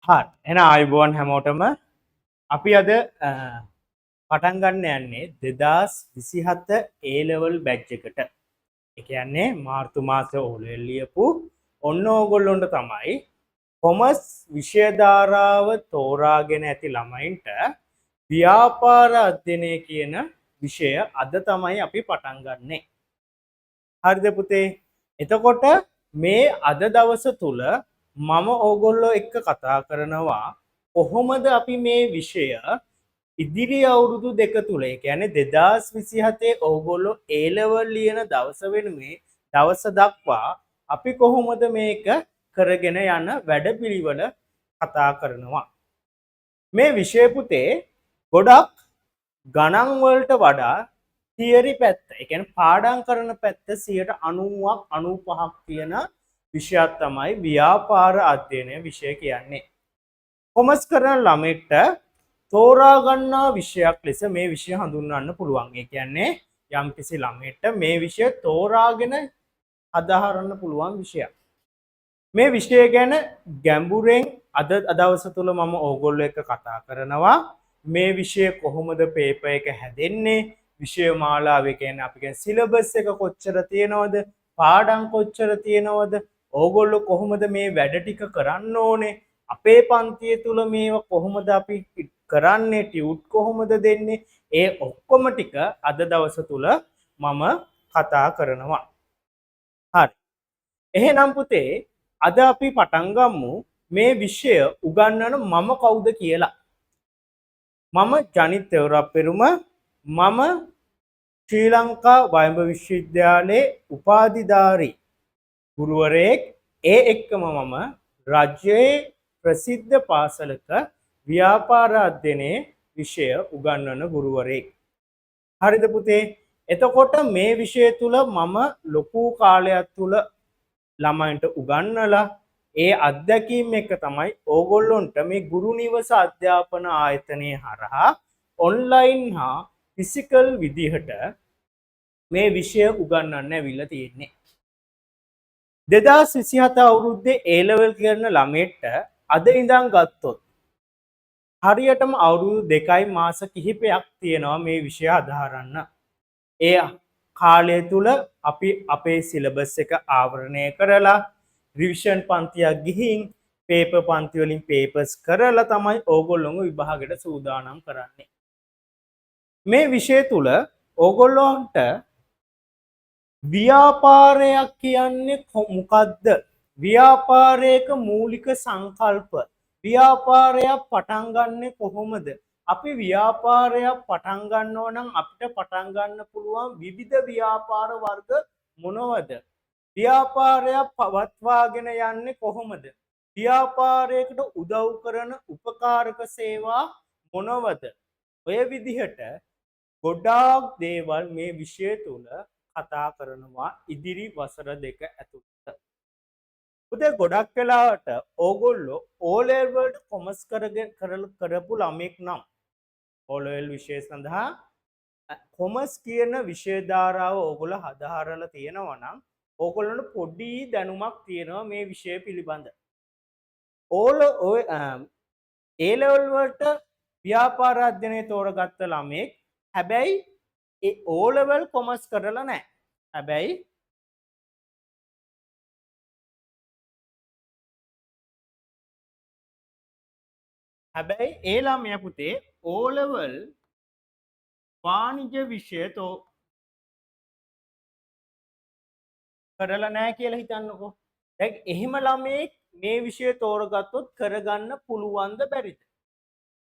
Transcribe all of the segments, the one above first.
හරි. එහෙනම් ආයුබෝවන් හැමෝටම. අපි අද පටන් ගන්න යන්නේ 2027 A level batch එකට. ඒ කියන්නේ මාර්තු මාසේ O level ලියපු ඔන්න ඕගොල්ලොන්ට තමයි කොමර්ස් විෂය ධාරාව තෝරාගෙන ඇති ළමයින්ට ව්‍යාපාර අධ්‍යයනය කියන විෂය අද තමයි අපි පටන් ගන්නෙ. හරිද පුතේ? එතකොට මේ අද දවස තුල මම ඕගොල්ලෝ එක්ක කතා කරනවා කොහොමද අපි මේ විෂය ඉදිරි අවුරුදු දෙක තුල ඒ කියන්නේ 2027 ඕගොල්ලෝ A level ලියන දවස වෙනුවේ දවස දක්වා අපි කොහොමද මේක කරගෙන යන වැඩපිළිවෙල කතා කරනවා. මේ විෂය පුතේ ගොඩක් ගණන් වලට වඩා තියරි පැත්ත, ඒ කියන්නේ පාඩම් කරන පැත්ත 90ක් 95ක් තියෙන විෂයක් තමයි ව්‍යාපාර අධ්‍යයනය විෂය කියන්නේ. කොමර්ස් කරන ළමයිට තෝරා ගන්නා විෂයක් ලෙස මේ විෂය හඳුන්වන්න පුළුවන්. ඒ කියන්නේ යම්කිසි ළමයට මේ විෂය තෝරාගෙන අදහරන්න පුළුවන් විෂයක්. මේ විෂය ගැන ගැඹුරෙන් අද දවස තුල මම ඕගොල්ලෝ එක්ක කතා කරනවා. මේ විෂය කොහොමද පේපර් එක හැදෙන්නේ? විෂය මාලාවේ කියන්නේ අපි කියන සිලබස් එක කොච්චර තියෙනවද? පාඩම් කොච්චර තියෙනවද? ඕගොල්ලෝ කොහොමද මේ වැඩ ටික කරන්න ඕනේ? අපේ පන්තිය තුල මේවා කොහොමද අපි කරන්නේ? ටියුට් කොහොමද දෙන්නේ? ඒ ඔක්කොම ටික අද දවස තුල මම කතා කරනවා. හරි. එහෙනම් පුතේ අද අපි පටන් ගමු මේ විෂය උගන්වන මම කවුද කියලා. මම ජනිත් තෙවරප්පෙරුම මම ශ්‍රී ලංකා වයඹ විශ්වවිද්‍යාලයේ උපාධිධාරී ගුරුවරයෙක්. ඒ එක්කම මම රජයේ ප්‍රසිද්ධ පාසලක ව්‍යාපාර අධ්‍යයනයේ විෂය උගන්වන ගුරුවරයෙක්. හරිද පුතේ? එතකොට මේ විෂය තුල මම ලොකු කාලයක් තුල ළමයින්ට උගන්වලා ඒ අත්දැකීම් එක තමයි ඕගොල්ලොන්ට මේ ගුරු නිවස අධ්‍යාපන ආයතනයේ හරහා ඔන්ලයින් හා ෆිසිකල් විදිහට මේ විෂය උගන්වන්න ඇවිල්ලා තියෙන්නේ. 2027 අවුරුද්දේ A level කරන ළමයට අද ඉඳන් ගත්තොත් හරියටම අවුරුදු 2යි මාස කිහිපයක් තියෙනවා මේ විෂය අදහරන්න. ඒ කාලය තුල අපි අපේ සිලබස් එක ආවරණය කරලා රිවිෂන් පන්තියක් ගිහින් පේපර් පන්ති වලින් පේපර්ස් කරලා තමයි ඕගොල්ලෝම විභාගෙට සූදානම් කරන්නේ. මේ විෂය තුල ඕගොල්ලොන්ට ව්‍යාපාරයක් කියන්නේ මොකද්ද? ව්‍යාපාරයක මූලික සංකල්ප. ව්‍යාපාරයක් පටන් ගන්නෙ කොහොමද? අපි ව්‍යාපාරයක් පටන් ගන්නවා නම් අපිට පටන් ගන්න පුළුවන් විවිධ ව්‍යාපාර වර්ග මොනවද? ව්‍යාපාරයක් පවත්වාගෙන යන්නේ කොහොමද? ව්‍යාපාරයකට උදව් කරන උපකාරක සේවා මොනවද? ඔය විදිහට ගොඩාක් දේවල් මේ විෂය තුල කතා කරනවා ඉදිරි වසර දෙක ඇතුළත. පුතේ ගොඩක් වෙලාවට ඕගොල්ලෝ O level වලට කොමර්ස් කරපු ළමෙක් නම් O level විෂය සඳහා කොමර්ස් කියන විෂය ධාරාව ඕගොල්ලෝ හදාරලා තියෙනවා නම් ඕගොල්ලන්ට පොඩි දැනුමක් තියෙනවා මේ විෂය පිළිබඳ. ඔය A level වලට ව්‍යාපාර අධ්‍යයනය තෝරගත්ත ළමෙක් හැබැයි ඒ O level කොමර්ස් කරලා නැහැ. හැබැයි ඒ ළමයා පුතේ O level වාණිජ්‍ය විෂය කරලා නැහැ කියලා හිතන්නකෝ. දැන් එහෙම ළමයෙක් මේ විෂය තෝරගත්තොත් කරගන්න පුළුවන්ද බැරිද?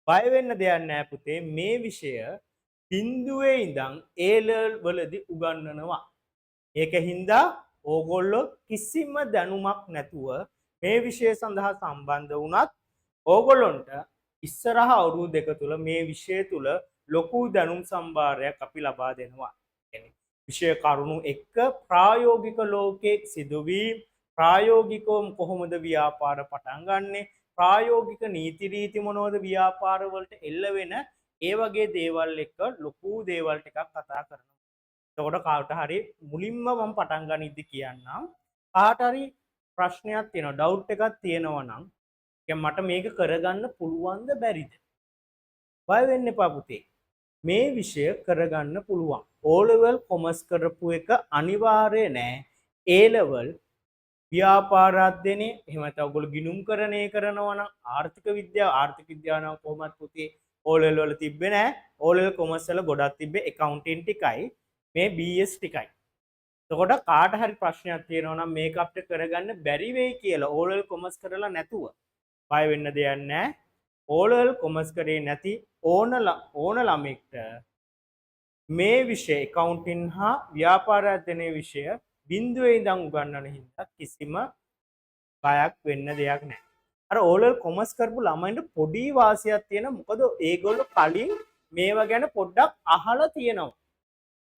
බය වෙන්න දෙයක් නැහැ පුතේ. මේ විෂය බිඳුවේ ඉඳන් A level වලදී උගන්වනවා. ඒකින්දා ඕගොල්ලෝ කිසිම දැනුමක් නැතුව මේ විෂය සඳහා සම්බන්ධ වුණත් ඕගොල්ලොන්ට ඉස්සරහ අවුරුදු දෙක තුල මේ විෂය තුල ලොකු දැනුම් සම්භාරයක් අපි ලබා දෙනවා. විෂය කරුණු එක්ක ප්‍රායෝගික ලෝකයේ සිදුවීම් ප්‍රායෝගිකව කොහොමද ව්‍යාපාර පටන් ගන්නෙ ප්‍රායෝගික නීති රීති මොනවද ව්‍යාපාර වලට එල්ල වෙන ඒ වගේ දේවල් එක්ක ලොකු දේවල් ටිකක් කතා කරනවා. එතකොට කාට හරි මුලින්ම මම පටන් ගනිද්දි කියන්නම් කාට හරි ප්‍රශ්නයක් තියෙනවා ඩවුට් එකක් තියෙනවා නම් දැන් මට මේක කරගන්න පුළුවන්ද බැරිද? බය වෙන්න එපා පුතේ. මේ විෂය කරගන්න පුළුවන්. O level කොමර්ස් කරපු එක අනිවාර්ය නෑ. A level ව්‍යාපාර අධ්‍යයනය එහෙම නැත්නම් ඔයගොල්ලෝ ගිණුම් කරණය කරනවා නම් ආර්ථික විද්‍යාව නම් කොහොමත් පුතේ O level වල තිබ්බේ නෑ. O level කොමර්ස් වල ගොඩක් තිබ්බේ accounting ටිකයි මේ BS ටිකයි. එතකොට කාට හරි ප්‍රශ්නයක් තියෙනවා නම් මේක අපිට කරගන්න බැරි වෙයි කියලා O level කොමර්ස් කරලා නැතුව බය වෙන්න දෙයක් නෑ. O level කොමර්ස් කරේ නැති ඕන ළමෙක්ට මේ විෂය accounting හා ව්‍යාපාර අධ්‍යයනයේ විෂය බිඳුවේ ඉඳන් උගන්වන හින්දා කිසිම බයක් වෙන්න දෙයක් නැහැ. අර O level කොමර්ස් කරපු ළමයින්ට පොඩි වාසියක් තියෙන මොකද ඒගොල්ලෝ කලින් මේවා ගැන පොඩ්ඩක් අහලා තියෙනවා.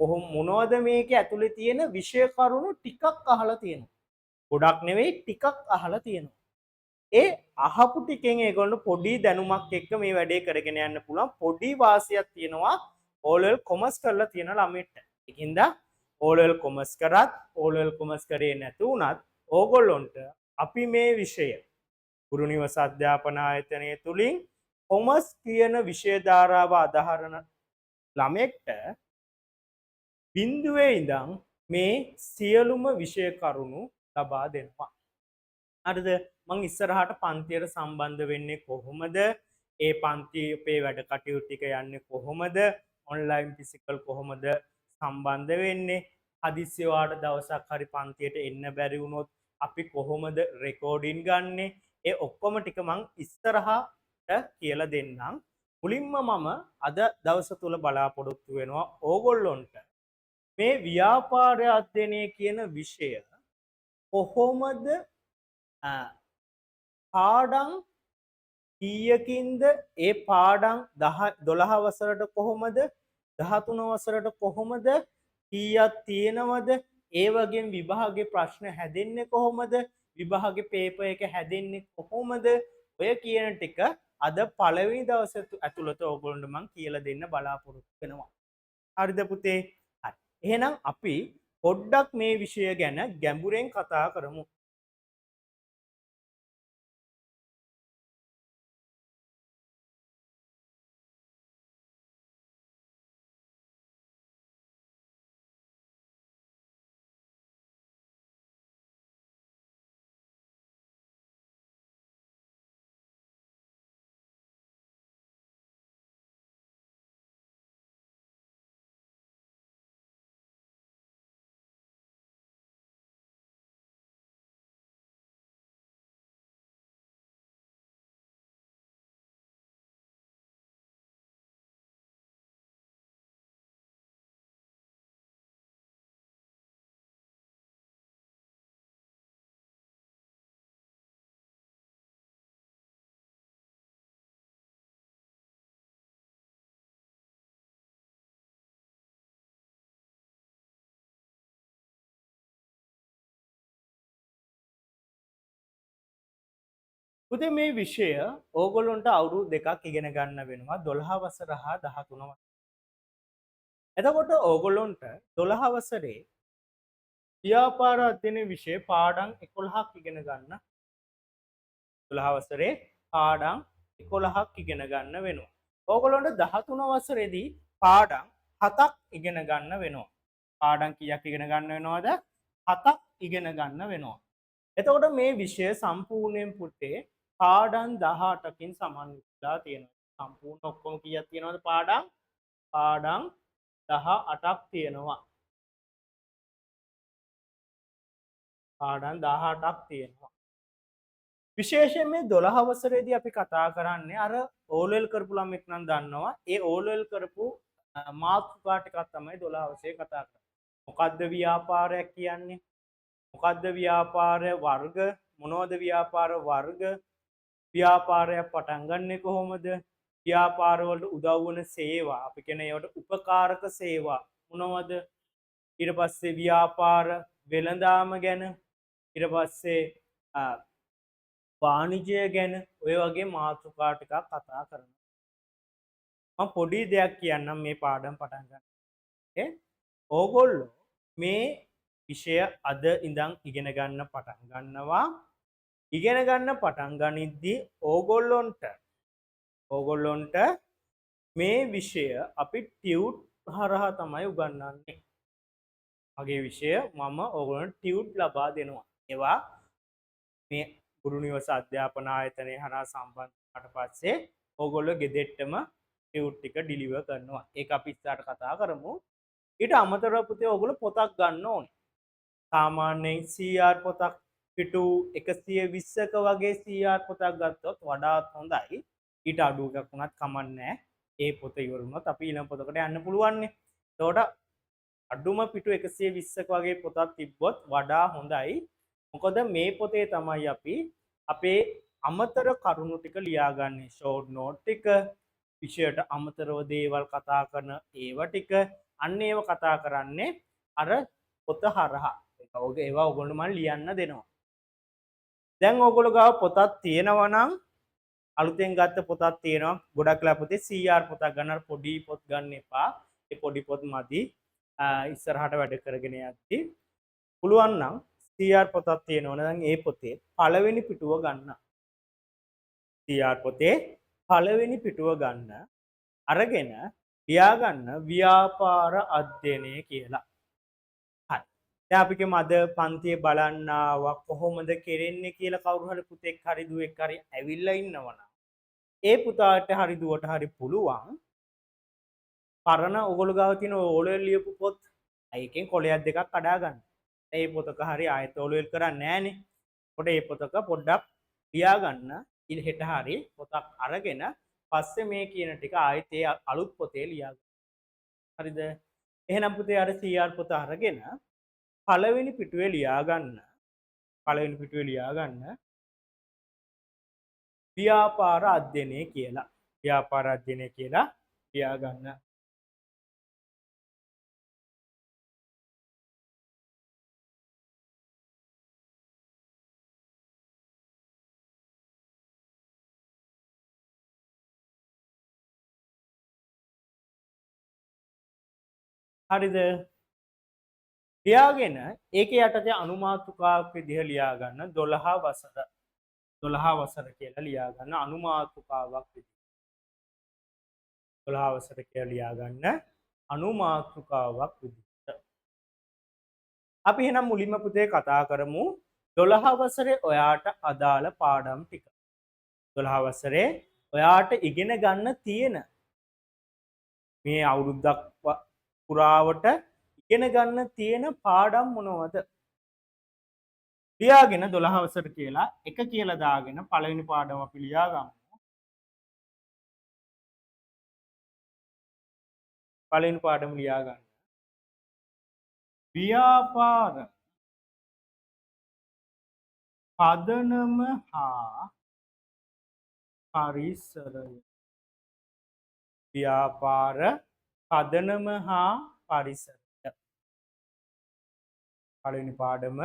කොහොම මොනවද මේකේ ඇතුලේ තියෙන විෂය කරුණු ටිකක් අහලා තියෙනවා. ගොඩක් නෙවෙයි ටිකක් අහලා තියෙනවා. ඒ අහපු ටිකෙන් ඒගොල්ලෝ පොඩි දැනුමක් එක්ක මේ වැඩේ කරගෙන යන්න පුළුවන්. පොඩි වාසියක් තියෙනවා O level කොමර්ස් කරලා තියෙන ළමයින්ට. ඒකින්ද O level කොමර්ස් කරත් O level කොමර්ස් කරේ නැති වුණත් ඕගොල්ලොන්ට අපි මේ විෂය ගුරු නිවස අධ්‍යාපන ආයතනය තුලින් කොමර්ස් කියන විෂය ධාරාව අදහරන ළමෙක්ට බිඳුවේ ඉඳන් මේ සියලුම විෂය කරුණු ලබා දෙනවා. හරිද? මං ඉස්සරහට පන්තියට සම්බන්ධ වෙන්නේ කොහොමද? ඒ පන්තියේ අපේ වැඩ කටයුතු ටික යන්නේ කොහොමද? ඔන්ලයින් ෆිසිකල් කොහොමද සම්බන්ධ වෙන්නේ? හදිස්සිය වාට දවසක් හරි පන්තියට එන්න බැරි වුණොත් අපි කොහොමද රෙකෝඩින් ගන්නෙ? ඒ ඔක්කොම ටික මං ඉස්සරහට කියලා දෙන්නම්. මුලින්ම මම අද දවස තුල බලාපොරොත්තු වෙනවා ඕගොල්ලොන්ට මේ ව්‍යාපාර අධ්‍යයනය කියන විෂය කොහොමද පාඩම් කීයකින්ද ඒ පාඩම් 12 වසරට කොහොමද 13 වසරට කොහොමද කීයක් තියෙනවද ඒ වගේම විභාගයේ ප්‍රශ්න හැදෙන්නේ කොහොමද විභාගයේ පේපර් එක හැදෙන්නේ කොහොමද ඔය කියන ටික අද පළවෙනි දවසේ ඇතුළත ඕගොල්ලන්ට මම කියලා දෙන්න බලාපොරොත්තු වෙනවා. හරිද පුතේ? හරි. එහෙනම් අපි පොඩ්ඩක් මේ විෂය ගැන ගැඹුරෙන් කතා කරමු. පුතේ මේ විෂය ඕගොල්ලොන්ට අවුරුදු දෙකක් ඉගෙන ගන්න වෙනවා 12 වසර හා 13 වසර. එතකොට ඕගොල්ලොන්ට 12 වසරේ ව්‍යාපාර අධ්‍යයන විෂය පාඩම් 11ක් ඉගෙන ගන්න 12 වසරේ පාඩම් 11ක් ඉගෙන ගන්න වෙනවා. ඕගොල්ලොන්ට 13 වසරේදී පාඩම් 7ක් ඉගෙන ගන්න වෙනවා. පාඩම් කීයක් ඉගෙන ගන්න වෙනවද? 7ක් ඉගෙන ගන්න වෙනවා. එතකොට මේ විෂය සම්පූර්ණයෙන් පුතේ පාඩම් 18කින් සමන්විතලා තියෙනවා. සම්පූර්ණ ඔක්කොම කීයක් තියෙනවද පාඩම්? පාඩම් 18ක් තියෙනවා. පාඩම් 18ක් තියෙනවා. විශේෂයෙන් මේ 12 වසරේදී අපි කතා කරන්නේ අර O level කරපු ළමෙක් නම් දන්නවා. ඒ O level කරපු මාතෘකා ටිකක් තමයි 12 වසරේ කතා කරන්නේ. මොකද්ද ව්‍යාපාරයක් කියන්නේ? මොකද්ද ව්‍යාපාර වර්ග? මොනවද ව්‍යාපාර වර්ග? ව්‍යාපාරයක් පටන් ගන්නෙ කොහොමද? ව්‍යාපාර වලට උදව් වෙන සේවා අපි කියන ඒවට උපකාරක සේවා මොනවද? ඊට පස්සේ ව්‍යාපාර වෙළඳාම ගැන ඊට පස්සේ වාණිජය ගැන ඔය වගේ මාතෘකා ටිකක් කතා කරනවා. මම පොඩි දෙයක් කියන්නම් මේ පාඩම් පටන් ගන්න. ඕගොල්ලෝ මේ විෂය අද ඉඳන් ඉගෙන ගන්න පටන් ගන්නවා. ඉගෙන ගන්න පටන් ගනිද්දී ඕගොල්ලොන්ට මේ විෂය අපි ටියුට් හරහා තමයි උගන්වන්නේ. මගේ විෂය මම ඕගොල්ලන්ට ටියුට් ලබා දෙනවා. ඒවා මේ ගුරු නිවස අධ්‍යාපන ආයතනය හරහා සම්බන්ධ වුණාට පස්සේ ඕගොල්ලෝ ගෙදෙට්ටම ටියුට් ටික ඩිලිවර් කරනවා. ඒක අපි ඉස්සරහට කතා කරමු. ඊට අමතරව පුතේ ඕගොල්ලෝ පොතක් ගන්න ඕනේ. සාමාන්‍යයෙන් CR පොතක් පිටු 120ක වගේ CR පොතක් ගත්තොත් වඩාත් හොඳයි. ඊට අඩු එකක් වුණත් කමක් නැහැ. ඒ පොත ඉවර වුණොත් අපි ඊළඟ පොතකට යන්න පුළුවන් නේ. එතකොට අඩුම පිටු 120ක වගේ පොතක් තිබ්බොත් වඩා හොඳයි. මොකද මේ පොතේ තමයි අපි අපේ අමතර කරුණු ටික ලියාගන්නේ. ෂෝට් නෝට් ටික, විෂයට අමතරව දේවල් කතා කරන ඒව ටික, අන්න ඒව කතා කරන්නේ අර පොත හරහා. ඒවා ඔයගොල්ලෝ මම ලියන්න දෙනවා. දැන් ඔයගොල්ලෝ ගාව පොතක් තියෙනවා නම් අලුතෙන් ගත්ත පොතක් තියෙනවා. ගොඩක් වෙලා පුතේ CR පොතක් ගන්න පොඩි පොත් ගන්න එපා. ඒ පොඩි පොත් මදි. ඉස්සරහට වැඩ කරගෙන යද්දී පුළුවන් නම් CR පොතක් තියෙනවා නම් ඒ පොතේ පළවෙනි පිටුව ගන්න. CR පොතේ පළවෙනි පිටුව ගන්න. අරගෙන ලියාගන්න ව්‍යාපාර අධ්‍යයනය කියලා. හරි. දැන් අපි කියමු අද පන්තියේ බලන්න ආවා කොහොමද කෙරෙන්නේ කියලා කවුරු හරි පුතෙක් හරි දුවෙක් හරි ඇවිල්ලා ඉන්නවනම් ඒ පුතාට හරි දුවට හරි පුළුවන් පරණ ඔයගොල්ලෝ ගාව තියෙන ඕලෙවල් ලියපු පොත් ඒකෙන් කොලයක් දෙකක් කඩා ගන්න. ඒ පොතක හරි ආයෙත් ඕලෙවල් කරන්නේ නැහනේ. පොඩ ඒ පොතක පොඩ්ඩක් ලියා ගන්න. ඊට හෙට හරි පොතක් අරගෙන පස්සේ මේ කියන ටික ආයෙත් ඒ අලුත් පොතේ ලියා ගන්න. හරිද? එහෙනම් පුතේ අර CR පොත අරගෙන පළවෙනි පිටුවේ ලියා ගන්න. පළවෙනි පිටුවේ ලියා ගන්න ව්‍යාපාර අධ්‍යයනය කියලා. ව්‍යාපාර අධ්‍යයනය කියලා ලියා ගන්න. හරිද? ලියාගෙන ඒකේ යටතේ අනුමාතුකාවක් විදිහ ලියා ගන්න 12 වසර. 12 වසර කියලා ලියා ගන්න අනුමාතුකාවක් විදිහ. 12 වසර කියලා ලියා ගන්න අනුමාතුකාවක් විදිහට. අපි එහෙනම් මුලින්ම පුතේ කතා කරමු 12 වසරේ ඔයාට අදාළ පාඩම් ටික. 12 වසරේ ඔයාට ඉගෙන ගන්න තියෙන මේ අවුරුද්දක් පුරාවට ඉගෙන ගන්න තියෙන පාඩම් මොනවද? ලියාගෙන 12 වසර කියලා එක කියලා දාගෙන පළවෙනි පාඩම අපි ලියා ගමු. පළවෙනි පාඩම ලියා ගන්න. ව්‍යාපාර පදනම හා පරිසරය. ව්‍යාපාර පදනම හා පරිසරය. පළවෙනි පාඩම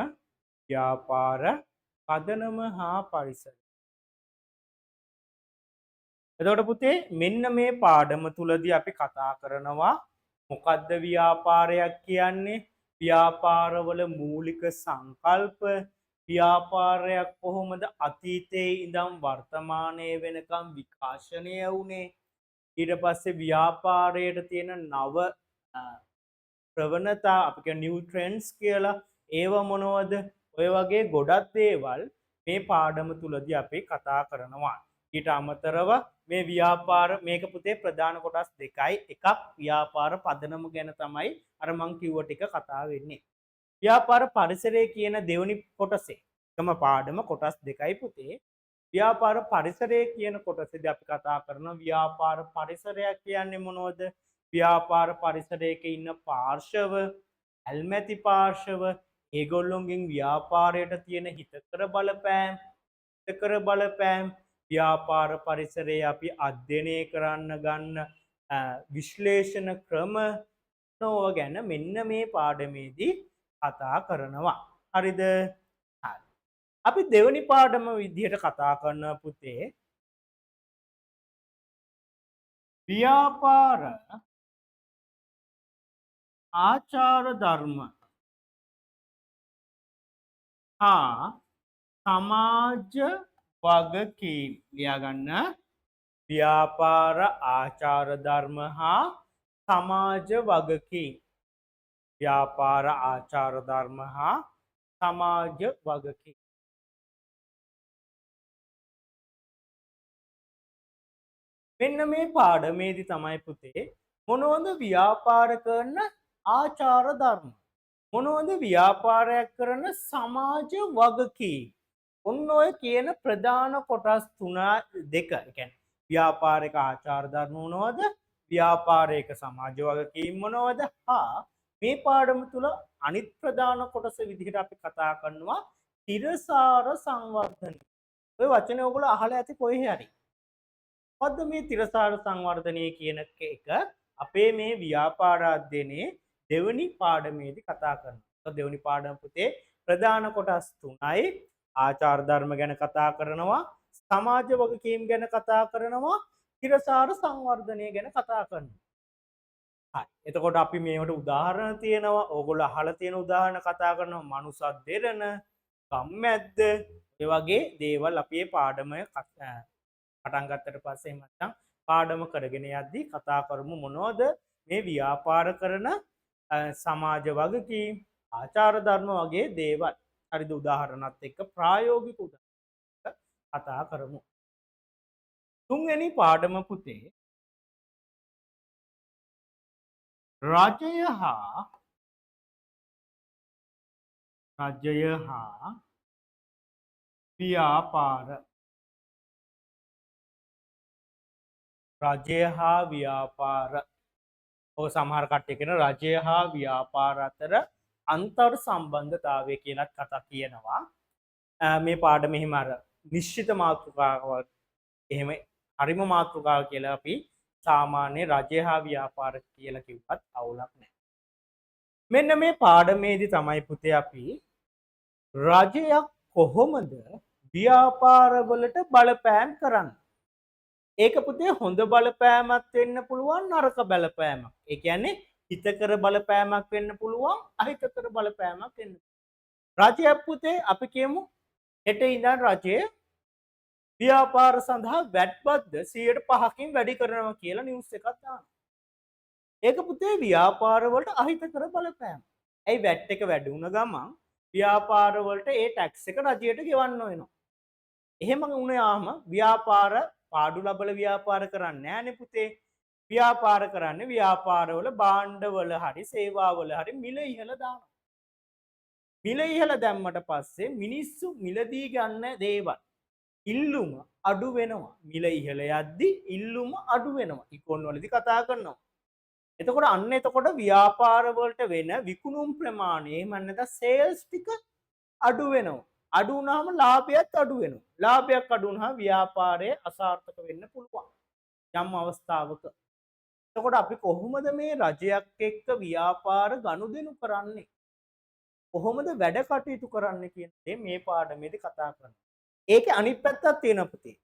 ව්‍යාපාර පදනම හා පරිසරය. එතකොට පුතේ මෙන්න මේ පාඩම තුලදී අපි කතා කරනවා මොකද්ද ව්‍යාපාරයක් කියන්නේ? ව්‍යාපාරවල මූලික සංකල්ප, ව්‍යාපාරයක් කොහොමද අතීතයේ ඉඳන් වර්තමානයේ වෙනකම් විකාශනය වුනේ? ඊට පස්සේ ව්‍යාපාරයට තියෙන නව ප්‍රවණතා අපි කියන නිව් ට්‍රෙන්ඩ්ස් කියලා ඒව මොනවද? ඔය වගේ ගොඩක් දේවල් මේ පාඩම තුලදී අපි කතා කරනවා. ඊට අමතරව මේ ව්‍යාපාර මේක පුතේ ප්‍රධාන කොටස් දෙකයි. එකක් ව්‍යාපාර පදනම ගැන තමයි අර මං කිව්ව ටික කතා වෙන්නේ. ව්‍යාපාර පරිසරය කියන දෙවෙනි කොටසේ තම පාඩම කොටස් දෙකයි පුතේ. ව්‍යාපාර පරිසරය කියන කොටසේදී අපි කතා කරන ව්‍යාපාර පරිසරයක් කියන්නේ මොනවද? ව්‍යාපාර පරිසරයක ඉන්න පාර්ශව, ඇල්මැති පාර්ශව, ඒගොල්ලොන්ගෙන් ව්‍යාපාරයට තියෙන හිතකර බලපෑම් ව්‍යාපාර පරිසරයේ අපි අධ්‍යයනය කරන්න ගන්න විශ්ලේෂණ ක්‍රම නෝව ගැන මෙන්න මේ පාඩමේදී කතා කරනවා. හරිද? හරි. අපි දෙවනි පාඩම විදිහට කතා කරන පුතේ ව්‍යාපාර ආචාර ධර්ම හා සමාජ වගකීම් ලියාගන්න ව්‍යාපාර ආචාර ධර්ම හා සමාජ වගකීම් ව්‍යාපාර ආචාර ධර්ම හා සමාජ වගකීම් මෙන්න මේ පාඩමේදී තමයි පුතේ මොනවද ව්‍යාපාර කරන ආචාර ධර්ම මොනවද ව්‍යාපාරයක් කරන සමාජ වගකීම් ඔන්න ඔය කියන ප්‍රධාන කොටස් තුන දෙක කියන්නේ ව්‍යාපාරික ආචාර ධර්ම මොනවද ව්‍යාපාරික සමාජ වගකීම් මොනවද හා මේ පාඩම තුල අනිත් ප්‍රධාන කොටස විදිහට අපි කතා කරනවා තිරසාර සංවර්ධනය. ඔය වචනේ ඔයගොල්ලෝ අහලා ඇති කොහේ හරි. මොකද්ද මේ තිරසාර සංවර්ධනය කියන එක අපේ මේ ව්‍යාපාර අධ්‍යයනයේ දෙවනි පාඩමේදී කතා කරනවා. දෙවනි පාඩම පුතේ ප්‍රධාන කොටස් තුනයි. ආචාර ධර්ම ගැන කතා කරනවා, සමාජ වගකීම් ගැන කතා කරනවා, තිරසාර සංවර්ධනය ගැන කතා කරනවා. හරි. එතකොට අපි මේවට උදාහරණ තියෙනවා. ඕගොල්ලෝ අහලා තියෙන උදාහරණ කතා කරනවා. මනුසත් දෙරණ, කම්මැද්ද, ඒ වගේ දේවල් අපි මේ පාඩමේ පටන් ගත්තට පස්සේ මචං පාඩම කරගෙන යද්දී කතා කරමු මොනවද මේ ව්‍යාපාර කරන සමාජ වගකීම් ආචාර ධර්ම වගේ දේවල්. හරිද උදාහරණත් එක්ක ප්‍රායෝගික උදාහරණ කතා කරමු. තුන්වෙනි පාඩම පුතේ රජය හා ව්‍යාපාර රජය හා ව්‍යාපාර ඔය සමහර කට්ටිය කියන රජය හා ව්‍යාපාර අතර අන්තර් සම්බන්ධතාවය කියලත් කතා කියනවා. මේ පාඩම එහෙම අර නිශ්චිත මාතෘකාවක් එහෙම හරිම මාතෘකාව කියලා අපි සාමාන්‍ය රජය හා ව්‍යාපාර කියලා කිව්වත් අවුලක් නැහැ. මෙන්න මේ පාඩමේදී තමයි පුතේ අපි රජයක් කොහොමද ව්‍යාපාරවලට බලපෑම් කරන්නේ ඒක පුතේ හොඳ බලපෑමක් වෙන්න පුළුවන් නරක බලපෑමක්. ඒ කියන්නේ හිතකර බලපෑමක් වෙන්න පුළුවන් අහිතකර බලපෑමක් වෙන්න. රජයක් පුතේ අපි කියමු හෙට ඉඳන් රජය ව්‍යාපාර සඳහා VAT බද්ද 105කින් වැඩි කරනවා කියලා නිවුස් එකක් දානවා. ඒක පුතේ ව්‍යාපාර වලට අහිතකර බලපෑම. ඇයි VAT එක වැඩි වුණ ගමන් ව්‍යාපාර වලට ඒ ටැක්ස් එක රජයට ගෙවන්න වෙනවා. එහෙම වුණාම ව්‍යාපාර පාඩු ලබල ව්‍යාපාර කරන්නේ නෑනේ පුතේ. ව්‍යාපාර කරන්නේ ව්‍යාපාරවල භාණ්ඩවල හරි සේවාවල හරි මිල ඉහළ දානවා. මිල ඉහළ දැම්මට පස්සේ මිනිස්සු මිලදී ගන්න දේවල් ඉල්ලුම අඩු වෙනවා. මිල ඉහළ යද්දී ඉල්ලුම අඩු වෙනවා. ඉකොන් වලදී කතා කරනවා. එතකොට අන්න එතකොට ව්‍යාපාර වලට වෙන විකුණුම් ප්‍රමාණය එහෙම නැත්නම් සේල්ස් ටික අඩු වෙනවා. අඩු වුණාම ලාභයත් අඩු වෙනවා. ලාභයක් අඩු වුණාම ව්‍යාපාරය අසාර්ථක වෙන්න පුළුවන්. යම් අවස්ථාවක. එතකොට අපි කොහොමද මේ රජයක් එක්ක ව්‍යාපාර ගනුදෙනු කරන්නේ? කොහොමද වැඩ කටයුතු කරන්නේ කියන දේ මේ පාඩමේදී කතා කරනවා. ඒකේ අනිත් පැත්තක් තියෙනවා පුතේ.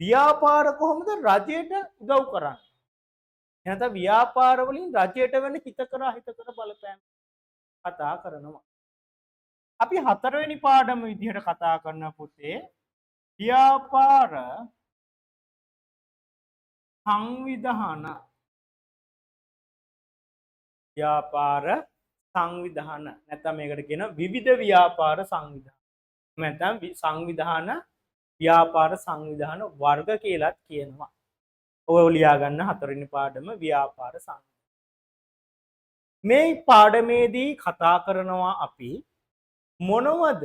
ව්‍යාපාර කොහොමද රජයට උදව් කරන්නේ? එහෙනම් ව්‍යාපාර වලින් රජයට වෙන හිතකර අහිතකර බලපෑම් කතා කරනවා. අපි හතරවෙනි පාඩම විදිහට කතා කරන පුතේ ව්‍යාපාර සංවිධාන නැත්නම් මේකට කියන විවිධ ව්‍යාපාර සංවිධාන නැත්නම් සංවිධාන ව්‍යාපාර සංවිධාන වර්ග කියලාත් කියනවා. ඔය ලියා ගන්න හතරවෙනි පාඩම ව්‍යාපාර සංවිධාන. මේ පාඩමේදී කතා කරනවා අපි මොනවද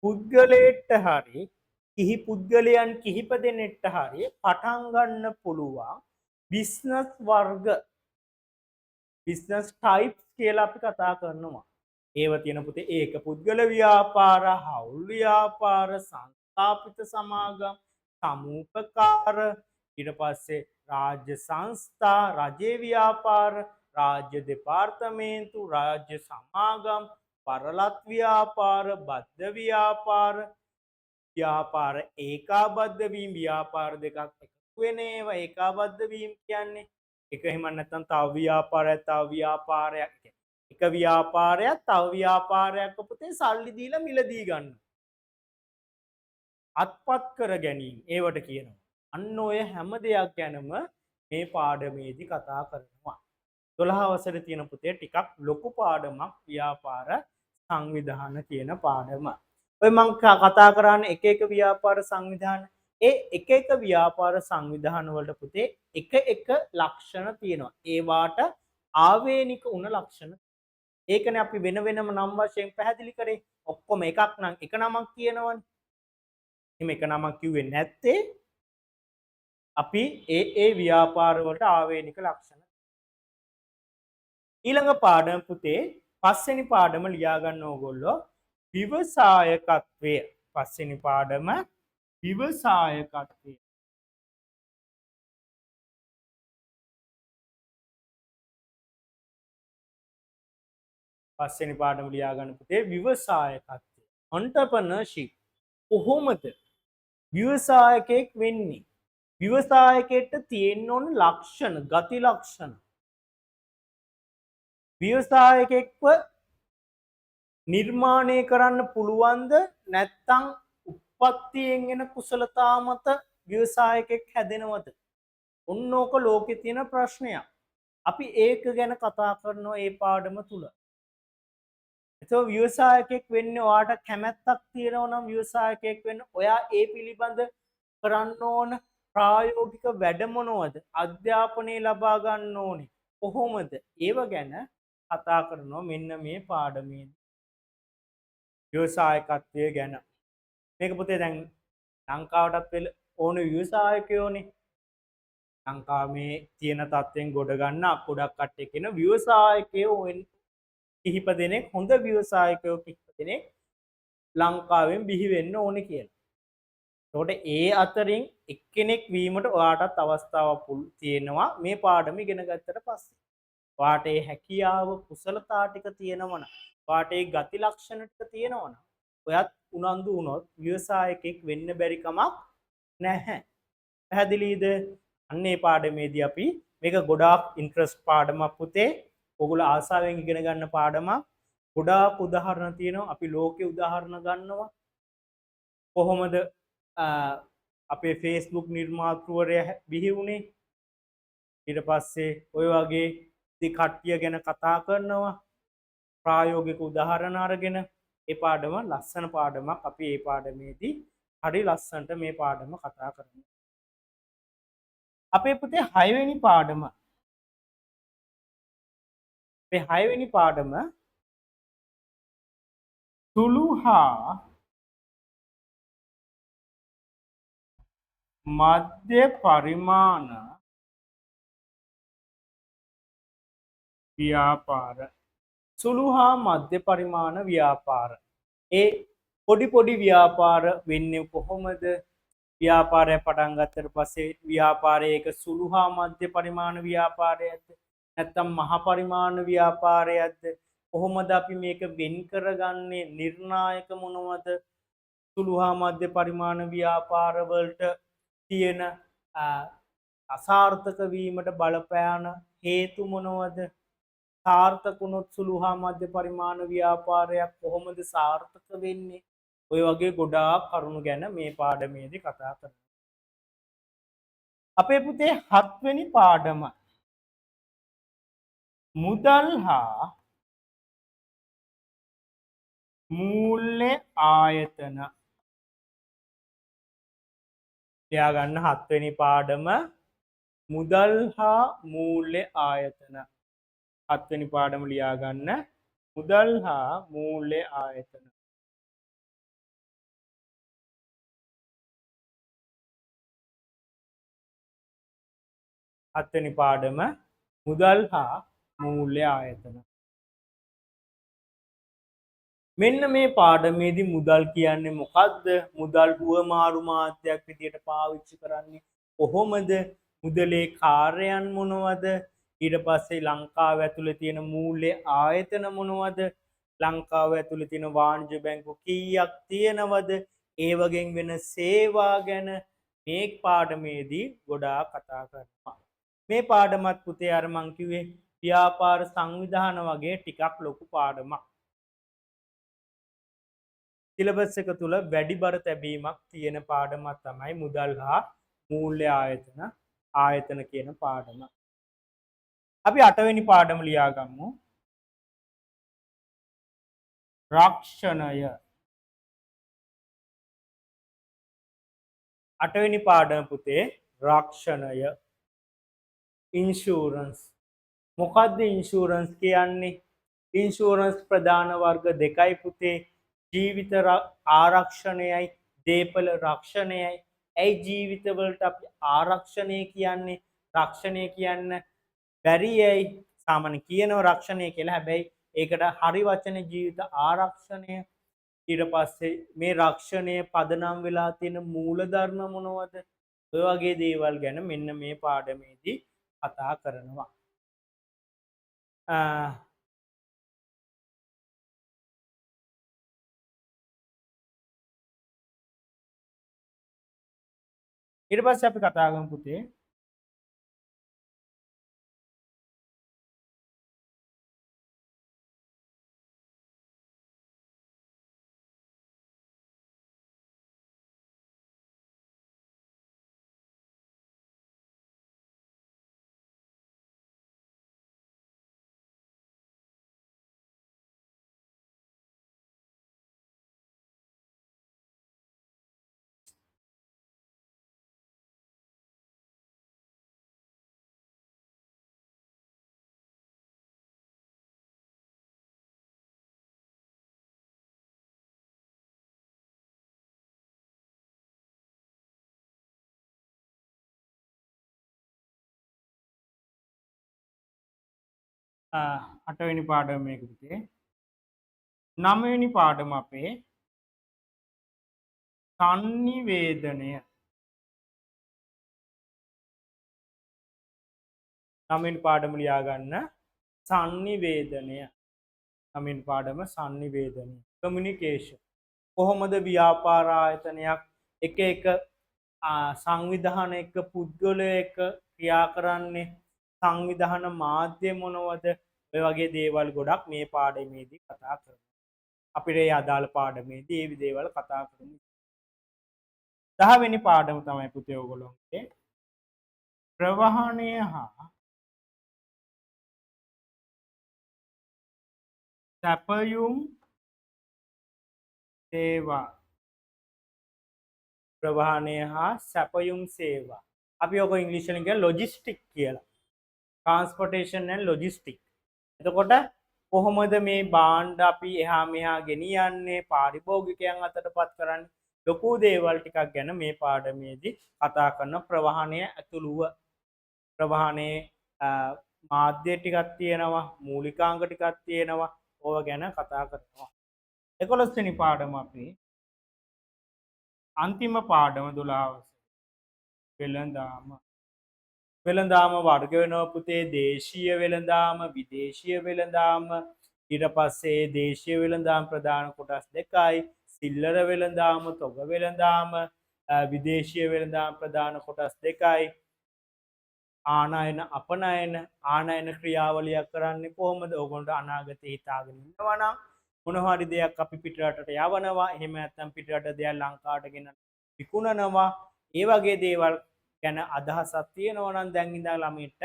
පුද්ගලයෙක්ට හරි කිහි පුද්ගලයන් කිහිප දෙනෙක්ට හරි පටන් ගන්න පුළුවන් බිස්නස් වර්ග බිස්නස් ටයිප්ස් කියලා අපි කතා කරනවා. ඒව තියෙන පුතේ ඒක පුද්ගල ව්‍යාපාර, හවුල් ව්‍යාපාර, සංස්ථාපිත සමාගම්, සමූපකාර, ඊට පස්සේ රාජ්‍ය සංස්ථා, රජයේ ව්‍යාපාර, රාජ්‍ය දෙපාර්තමේන්තු, රාජ්‍ය සමාගම්, පරලත් ව්‍යාපාර, බද්ධ ව්‍යාපාර, ව්‍යාපාර ඒකාබද්ධ වීම ව්‍යාපාර දෙකක් එකතු වෙන ඒවා ඒකාබද්ධ වීම කියන්නේ එක එහෙම නැත්නම් තව ව්‍යාපාරයක් එක ව්‍යාපාරයක් තව ව්‍යාපාරයක් පුතේ සල්ලි දීලා මිලදී ගන්න. අත්පත් කර ගැනීම ඒවට කියනවා. අන්න ඔය හැම දෙයක් ගැනම මේ පාඩමේදී කතා කරනවා. 12 වසරේ තියෙන පුතේ ටිකක් ලොකු පාඩමක් ව්‍යාපාර සංවිධාන කියන පාඩම. ඔය මම කතා කරන්නේ එක එක ව්‍යාපාර සංවිධාන. ඒ එක එක ව්‍යාපාර සංවිධාන වලට පුතේ එක එක ලක්ෂණ තියෙනවා. ඒවාට ආවේනික උන ලක්ෂණ. ඒකනේ අපි වෙන වෙනම නම් වශයෙන් පැහැදිලි කරේ. ඔක්කොම එකක් නම් එක නමක් කියනවනේ. එහෙම එක නමක් කිව්වේ නැත්තේ අපි ඒ ව්‍යාපාර වලට ආවේනික ලක්ෂණ. ඊළඟ පාඩම පුතේ පස්වෙනි පාඩම ලියා ගන්න ඕගොල්ලෝ විවසායකත්වය. පස්වෙනි පාඩම විවසායකත්වය. පස්වෙනි පාඩම ලියා ගන්න පුතේ විවසායකත්වය. entrepreneurship. කොහොමද ව්‍යවසායකයෙක් වෙන්නේ? ව්‍යවසායකයෙක්ට තියෙන්න ඕන ලක්ෂණ, ගති ලක්ෂණ. ව්‍යවසායකෙක්ව නිර්මාණය කරන්න පුළුවන්ද නැත්නම් උප්පත්තියෙන් එන කුසලතා මත ව්‍යවසායකෙක් හැදෙනවද? ඔන්න ඕක ලෝකේ තියෙන ප්‍රශ්නයක්. අපි ඒක ගැන කතා කරනවා මේ පාඩම තුල. එතකොට ව්‍යවසායකයෙක් වෙන්න ඔයාට කැමැත්තක් තියෙනවා නම් ව්‍යවසායකයෙක් වෙන්න ඔයා ඒ පිළිබඳ කරන්න ඕන ප්‍රායෝගික වැඩ මොනවද? අධ්‍යාපනය ලබා ගන්න ඕනේ. කොහොමද? ඒව ගැන කතා කරනවා මෙන්න මේ පාඩමේදී. ව්‍යවසායකත්වය ගැන. මේක පුතේ දැන් ලංකාවටත් වෙල ඕන ව්‍යවසායකයෝනේ. ලංකාවේ තියෙන තත්ත්වෙන් ගොඩ ගන්න ගොඩක් කට්ටිය කියන ව්‍යවසායකයෝ කිහිප දෙනෙක් හොඳ ව්‍යවසායකයෝ කිහිප දෙනෙක් ලංකාවෙන් බිහි වෙන්න ඕනේ කියලා. එතකොට ඒ අතරින් එක්කෙනෙක් වීමට ඔයාටත් අවස්ථාවක් තියෙනවා මේ පාඩම ඉගෙන ගත්තට පස්සේ. ඔයාට ඒ හැකියාව කුසලතා ටික තියෙනවනම්, ඔයාට ඒ ගති ලක්ෂණ ටික තියෙනවනම්, ඔයත් උනන්දු වුණොත් ව්‍යවසායකෙක් වෙන්න බැරි කමක් නැහැ. පැහැදිලිද? අන්න ඒ පාඩමේදී අපි මේක ගොඩාක් ඉන්ට්‍රස්ට් පාඩමක් පුතේ. ඔයගොල්ලෝ ආසාවෙන් ඉගෙන ගන්න පාඩමක්. ගොඩාක් උදාහරණ තියෙනවා. අපි ලෝකේ උදාහරණ ගන්නවා. කොහොමද අපේ Facebook නිර්මාතෘවරයා බිහි වුණේ? ඊට පස්සේ ඔය වගේ කට්ටිය ගැන කතා කරනවා. ප්‍රායෝගික උදාහරණ අරගෙන ඒ පාඩම ලස්සන පාඩමක්. අපි මේ පාඩමේදී හරි ලස්සනට මේ පාඩම කතා කරනවා. අපේ පුතේ 6 වෙනි පාඩම. අපේ 6 වෙනි පාඩම සුළු හා මධ්‍ය පරිමාණ ව්‍යාපාර. සුළු හා මධ්‍ය පරිමාණ ව්‍යාපාර. ඒ පොඩි පොඩි ව්‍යාපාර වෙන්නේ කොහොමද? ව්‍යාපාරය පටන් ගත්තට පස්සේ ව්‍යාපාරයක සුළු හා මධ්‍ය පරිමාණ ව්‍යාපාරයක්ද නැත්නම් මහ පරිමාණ ව්‍යාපාරයක්ද? කොහොමද අපි මේක වෙන් කරගන්නේ? නිර්ණායක මොනවද? සුළු හා මධ්‍ය පරිමාණ ව්‍යාපාර වලට තියෙන අසාර්ථක වීමට බලපෑන හේතු මොනවද? සාර්ථක වුණොත් සුළු හා මධ්‍ය පරිමාණ ව්‍යාපාරයක් කොහොමද සාර්ථක වෙන්නේ? ඔය වගේ ගොඩාක් කරුණු ගැන මේ පාඩමේදී කතා කරනවා. අපේ පුතේ 7 වෙනි පාඩම මුදල් හා මූල්‍ය ආයතන. ලියා ගන්න 7 වෙනි පාඩම මුදල් හා මූල්‍ය ආයතන. 7 වෙනි පාඩම ලියා ගන්න මුදල් හා මූල්‍ය ආයතන. හත්වෙනි පාඩම මුදල් හා මූල්‍ය ආයතන. මෙන්න මේ පාඩමේදී මුදල් කියන්නේ මොකක්ද? මුදල් හුවමාරු මාධ්‍යයක් විදියට පාවිච්චි කරන්නේ කොහොමද? මුදලේ කාර්යයන් මොනවද? ඊට පස්සේ ලංකාව ඇතුලේ තියෙන මූල්‍ය ආයතන මොනවද? ලංකාව ඇතුලේ තියෙන වාණිජ බැංකු කීයක් තියෙනවද? ඒ වගේ වෙන සේවා ගැන මේ පාඩමේදී ගොඩාක් කතා කරනවා. මේ පාඩමත් පුතේ අර මං කිව්වේ ව්‍යාපාර සංවිධාන වගේ ටිකක් ලොකු පාඩමක්. සිලබස් එක තුල වැඩි බර තැබීමක් තියෙන පාඩමක් තමයි මුදල් හා මූල්‍ය ආයතන කියන පාඩම. අපි 8 වෙනි පාඩම ලියා ගමු. රක්ෂණය. 8 වෙනි පාඩම පුතේ රක්ෂණය. ඉන්ෂුරන්ස්. මොකද්ද ඉන්ෂුරන්ස් කියන්නේ? ඉන්ෂුරන්ස් ප්‍රධාන වර්ග දෙකයි පුතේ. ජීවිත ආරක්ෂණයයි දේපල රක්ෂණයයි. ඇයි ජීවිතවලට අපි ආරක්ෂණය කියන්නේ? රක්ෂණය කියන්න බැරි ඇයි? සාමාන්‍ය කියනවා රක්ෂණය කියලා. හැබැයි ඒකට හරි වචනේ ජීවිත ආරක්ෂණය. ඊට පස්සේ මේ රක්ෂණය පදනම් වෙලා තියෙන මූලධර්ම මොනවද? ඔය වගේ දේවල් ගැන මෙන්න මේ පාඩමේදී කතා කරනවා. ඊට පස්සේ අපි කතා කරමු පුතේ අටවෙනි පාඩම මේක පුතේ. 9 වෙනි පාඩම අපේ sannivedanaය. 9 වෙනි පාඩම ලියා ගන්න sannivedanaය. 9 වෙනි පාඩම sannivedanaය. communication. කොහොමද ව්‍යාපාර ආයතනයක් එක එක සංවිධාන එක්ක පුද්ගලයෙක් එක්ක ක්‍රියා කරන්නේ? සංවිධාන මාධ්‍ය මොනවද? ඔය වගේ දේවල් ගොඩක් මේ පාඩමේදී කතා කරනවා. අපිට ඒ අදාළ පාඩමේදී මේ දේවල් කතා කරමු. 10 වෙනි පාඩම තමයි පුතේ ඔයගොල්ලෝගේ ප්‍රවාහනය හා සැපයුම් සේවා. ප්‍රවාහනය හා සැපයුම් සේවා. අපි ඔක ඉංග්‍රීසි වලින් කියන ලොජිස්ටික් කියලා. ට්‍රාන්ස්පෝර්ටේෂන් ඇන්ඩ් ලොජිස්ටික්. එතකොට කොහොමද මේ භාණ්ඩ අපි එහා මෙහා ගෙනියන්නේ, පාරිභෝගිකයන් අතටපත් කරන්නේ? ලොකු දේවල් ටිකක් ගැන මේ පාඩමේදී කතා කරන ප්‍රවාහනය ඇතුළුව. ප්‍රවාහනයේ මාධ්‍ය ටිකක් තියෙනවා, මූලිකාංග ටිකක් තියෙනවා. ඕවා ගැන කතා කරනවා. 11 වෙනි පාඩම අපි අන්තිම පාඩම 12 වෙළඳාම. වෙළඳාම වර්ග වෙනවා පුතේ. දේශීය වෙළඳාම, විදේශීය වෙළඳාම. ඊට පස්සේ දේශීය වෙළඳාම ප්‍රධාන කොටස් දෙකයි. සිල්ලර වෙළඳාම, තොග වෙළඳාම. විදේශීය වෙළඳාම ප්‍රධාන කොටස් දෙකයි. ආනයන අපනයන. ආනයන ක්‍රියාවලියක් කරන්නේ කොහොමද? ඕගොල්ලන්ට අනාගතේ හිතාගෙන ඉන්නවා නම් මොනවා හරි දෙයක් අපි පිටරටට යවනවා. එහෙම නැත්නම් පිටරට දෙයක් ලංකාවට ගෙන විකුණනවා. ඒ වගේ දේවල් ගැන අදහසක් තියෙනවා නම් දැන් ඉඳලා ළමයින්ට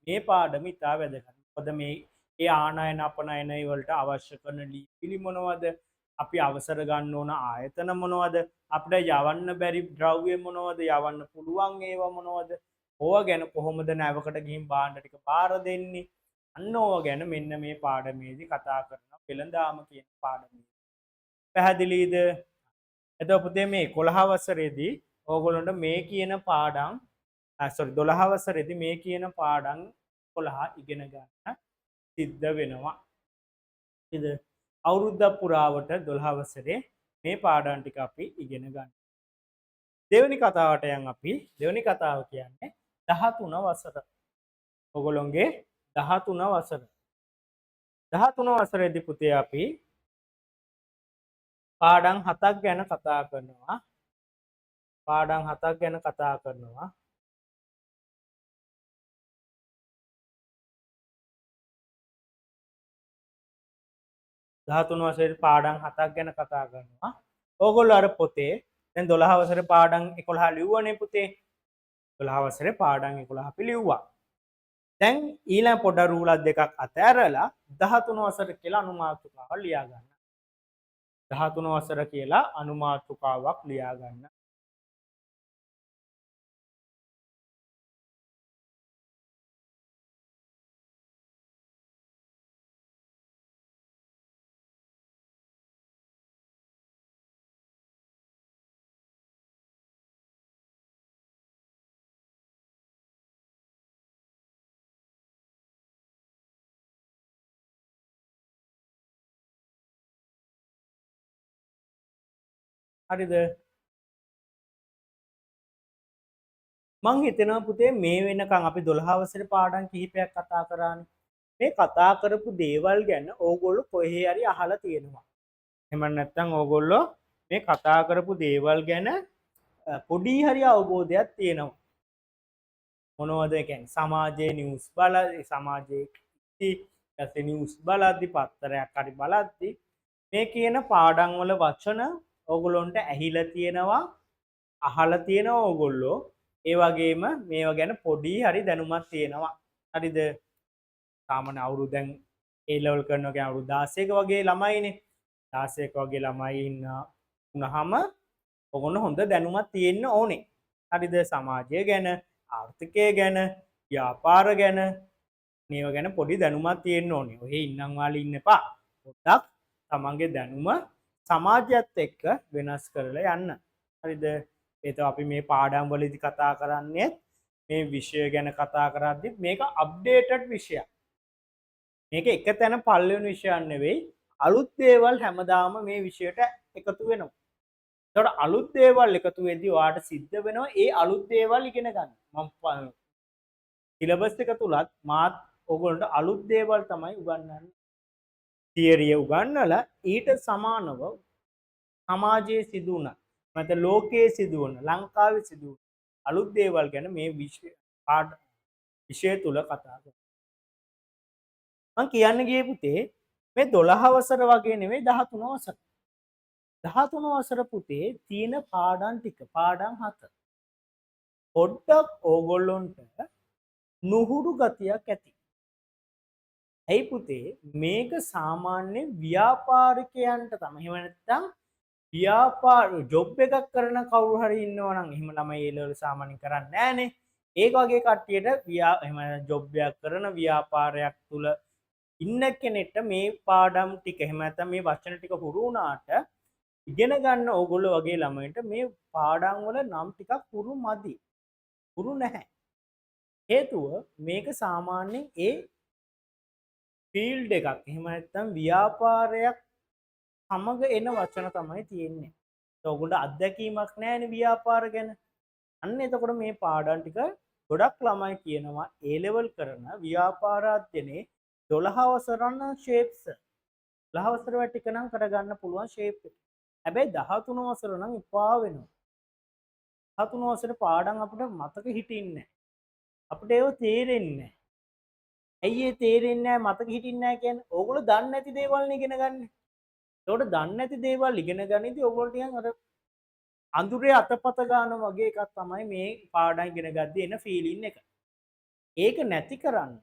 මේ පාඩම ඉතා වැදගත්. මොකද මේ ඒ ආනයන අපනයන වලට අවශ්‍ය කරන ලිපිලි මොනවද? අපි අවසර ගන්න ඕන ආයතන මොනවද? අපිට යවන්න බැරි ද්‍රව්‍ය මොනවද? යවන්න පුළුවන් ඒවා මොනවද? ඕවා ගැන කොහොමද නැවකට ගිහින් භාණ්ඩ ටික බාර දෙන්නේ? අන්න ඕවා ගැන මෙන්න මේ පාඩමේදී කතා කරනවා. වෙළඳාම කියන පාඩමේ. පැහැදිලිද? එතකොට පුතේ මේ 11 වසරේදී ඕගොල්ලන්ට මේ කියන පාඩම් 12 වසරේදී මේ කියන පාඩම් 11 ඉගෙන ගන්න සිද්ධ වෙනවා. ඉතින් අවුරුද්දක් පුරාවට 12 වසරේ මේ පාඩම් ටික අපි ඉගෙන ගන්න. දෙවෙනි කතාවට යන් අපි. දෙවෙනි කතාව කියන්නේ 13 වසර. ඔයගොල්ලෝගේ 13 වසර. 13 වසරේදී පුතේ අපි පාඩම් 7ක් ගැන කතා කරනවා. පාඩම් 7ක් ගැන කතා කරනවා. 13 වසරේ පාඩම් 7ක් ගැන කතා කරනවා. ඕගොල්ලෝ අර පොතේ දැන් 12 වසරේ පාඩම් 11 ලිව්වනේ පුතේ. 12 වසරේ පාඩම් 11 අපි ලිව්වා. දැන් ඊළඟ පොඩ රූලක් දෙකක් අතෑරලා 13 වසර කියලා අනුමාතුකාවක් ලියා ගන්න. 13 වසර කියලා අනුමාතුකාවක් ලියා ගන්න. හරිද? මං හිතනවා පුතේ මේ වෙනකන් අපි 12 වසරේ පාඩම් කිහිපයක් කතා කරානේ. මේ කතා කරපු දේවල් ගැන ඕගොල්ලෝ කොහේ හරි අහලා තියෙනවා. එහෙම නැත්නම් ඕගොල්ලෝ මේ කතා කරපු දේවල් ගැන පොඩි හරි අවබෝධයක් තියෙනවා. මොනවද ඒ කියන්නේ සමාජයේ නිවුස් සමාජයේ ඊට නිවුස් බලද්දි පත්තරයක් හරි බලද්දි මේ කියන පාඩම් වල වචන ඕගොල්ලොන්ට ඇහිලා තියෙනවා අහලා තියෙනවා ඕගොල්ලෝ ඒ වගේම මේවා ගැන පොඩි හරි දැනුමක් තියෙනවා හරිද සාමාන්‍ය අවුරුදු දැන් A level කරනවා කියන්නේ අවුරුදු 16ක වගේ ළමයිනේ 16ක වගේ ළමයි වුණාම ඔගොල්ලෝ හොඳ දැනුමක් තියෙන්න ඕනේ හරිද සමාජය ගැන ආර්ථිකය ගැන ව්‍යාපාර ගැන මේව ගැන පොඩි දැනුමක් තියෙන්න ඕනේ. ඔහේ ඉන්නම් වාලේ ඉන්න එපා. පොඩ්ඩක් තමන්ගේ දැනුම සමාජයත් එක්ක වෙනස් කරලා යන්න. හරිද? ඒතකොට අපි මේ පාඩම් වලදී කතා කරන්නේ මේ විෂය ගැන කතා කරද්දි මේක අප්ඩේටඩ් විෂයක්. මේක එක තැන පල් වෙන විෂයක් නෙවෙයි. අලුත් දේවල් හැමදාම මේ විෂයට එකතු වෙනවා. ඒතකොට අලුත් දේවල් එකතු වෙද්දී ඔයාට සිද්ධ වෙනවා ඒ අලුත් දේවල් ඉගෙන ගන්න. මම සිලබස් එක තුලත් මාත් ඔයගොල්ලන්ට අලුත් දේවල් තමයි උගන්වන්නේ. තියරිය උගන්වලා ඊට සමානව සමාජයේ සිදුවන නැත්නම් ලෝකයේ සිදුවන ලංකාවේ සිදුවන අලුත් දේවල් ගැන මේ විෂය තුල කතා කරනවා. මම කියන්න ගියේ පුතේ මේ 12 වසර වගේ නෙවෙයි 13 වසර. 13 වසර පුතේ තියෙන පාඩම් ටික පාඩම් 7. පොඩ්ඩක් ඕගොල්ලොන්ට නුහුරු ගතියක් ඇති. ඇයි පුතේ මේක සාමාන්‍ය ව්‍යාපාරිකයන්ට තමයි. එහෙම නැත්නම් ව්‍යාපාර ජොබ් එකක් කරන කවුරු හරි ඉන්නවා නම් එහෙම ළමයි ඒ ලෙවල් සාමාන්‍යයෙන් කරන්නේ නැහනේ. ඒක වගේ කට්ටියට එහෙම ජොබ් එකක් කරන ව්‍යාපාරයක් තුල ඉන්න කෙනෙක්ට මේ පාඩම් ටික එහෙම නැත්නම් මේ වචන ටික හුරු වුණාට ඉගෙන ගන්න ඕගොල්ලෝ වගේ ළමයින්ට මේ පාඩම් වල නම් ටිකක් හුරු මදි. හුරු නැහැ. හේතුව මේක සාමාන්‍යයෙන් ඒ ෆීල්ඩ් එකක් එහෙම නැත්නම් ව්‍යාපාරයක් සමග එන වචන තමයි තියෙන්නේ. ඔයගොල්ලෝ අත්දැකීමක් නැහැනේ ව්‍යාපාර ගැන. අන්න එතකොට මේ පාඩම් ටික ගොඩක් ළමයි කියනවා A level කරන ව්‍යාපාර අධ්‍යයනයේ 12 වසරන ෂේප්ස් 12 වසර ටික නම් කරගන්න පුළුවන් ෂේප් එක. හැබැයි 13 වසර නම් එපා වෙනවා. 13 වසරේ පාඩම් අපිට මතක හිටින්නේ නැහැ. අපිට ඒව තේරෙන්නේ නැහැ. ඇයි ඒ තේරෙන්නේ නැහැ මතක හිටින්නේ නැහැ කියන්නේ? ඕගොල්ලෝ දන්නේ නැති දේවල් නේ ඉගෙන ගන්න. ඒකට දන්නේ නැති දේවල් ඉගෙන ගනිද්දී ඕගොල්ලෝ ටිකක් අර අඳුරේ අතපත ගන්න වගේ එකක් තමයි මේ පාඩම් ඉගෙන ගද්දී එන ෆීලින් එක. ඒක නැති කරන්න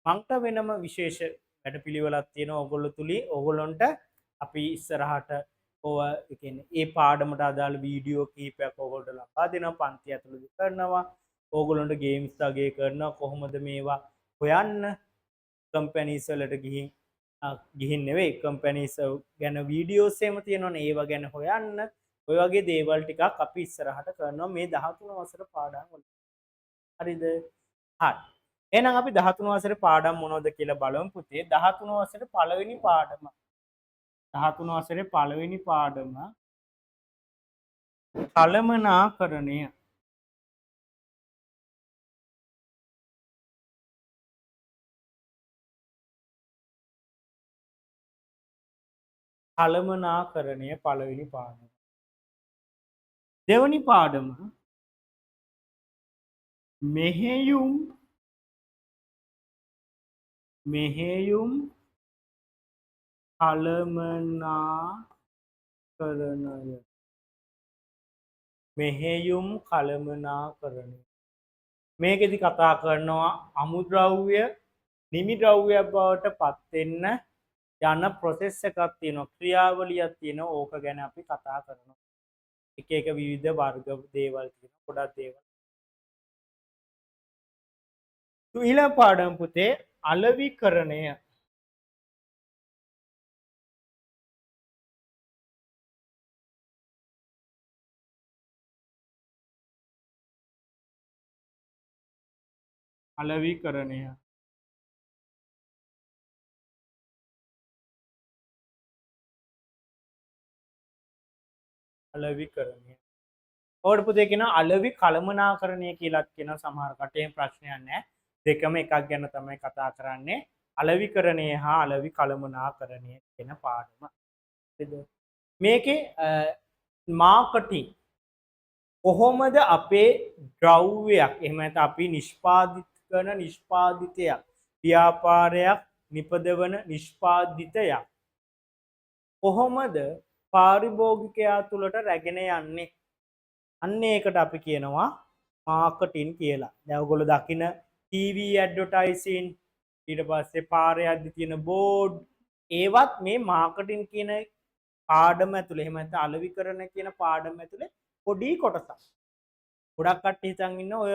මන්ට වෙනම විශේෂ වැඩපිළිවෙලක් තියෙනවා ඕගොල්ලෝ තුලින් ඕගොල්ලොන්ට අපි ඉස්සරහට ඔය කියන්නේ ඒ පාඩමට අදාළ වීඩියෝ කීපයක් ඕගොල්ලන්ට ලබා දෙනවා පන්ති ඇතුළතදී කරනවා ඕගොල්ලන්ට ගේම්ස් අගේ කරනවා කොහොමද මේවා හොයන්න කම්පැනිස් වලට ගිහින් නෙවෙයි කම්පැනිස් ගැන වීඩියෝස් එහෙම තියෙනවනේ ඒව ගැන හොයන්න ඔය වගේ දේවල් ටිකක් අපි ඉස්සරහට කරනවා මේ 13 වසර පාඩම් වල. හරිද? හරි. එහෙනම් අපි 13 වසරේ පාඩම් මොනවද කියලා බලමු පුතේ. 13 වසරේ පළවෙනි පාඩම. 13 වසරේ පළවෙනි පාඩම කළමනාකරණය. කළමනාකරණය පළවෙනි පාඩම. දෙවනි පාඩම මෙහෙයුම් කළමනාකරණය කරණය. මෙහෙයුම් කළමනාකරණය. මේකෙදි කතා කරනවා අමුද්‍රව්‍ය නිමි ද්‍රව්‍යයක් බවට පත් වෙන්න යන ප්‍රොසෙස් එකක් තියෙනවා. ක්‍රියාවලියක් තියෙනවා. ඕක ගැන අපි කතා කරනවා. එක එක විවිධ වර්ග දේවල් තියෙනවා. ගොඩක් දේවල්. ඊළඟ පාඩම පුතේ අලෙවිකරණය. අලෙවිකරණය. අලෙවිකරණය. ඕකට පුතේ කියනවා අලෙවි කළමනාකරණය කියලාත් කියනවා සමහර කටේ ප්‍රශ්නයක් නැහැ. දෙකම එකක් ගැන තමයි කතා කරන්නේ. අලෙවිකරණය හා අලෙවි කළමනාකරණය කියන පාඩම. මේකේ මාකටිං කොහොමද අපේ ද්‍රව්‍යයක් එහෙම නැත්නම් අපි නිෂ්පාදිත කරන නිෂ්පාදිතයක් ව්‍යාපාරයක් නිපදවන නිෂ්පාදිතයක් කොහොමද පාරිභෝගිකයා තුළට රැගෙන යන්නේ අන්න ඒකට අපි කියනවා මාකටිං කියලා. දැන් ඔයගොල්ලෝ දකින ටීවී ඇඩ්වර්ටයිසින් ඊට පස්සේ පාරේ යද්දි තියෙන බෝඩ් ඒවත් මේ මාකටිං කියන පාඩම ඇතුලේ එහෙම නැත්නම් අලෙවිකරණ කියන පාඩම ඇතුලේ පොඩි කොටසක්. ගොඩක් කට්ටිය හිතන් ඉන්න ඔය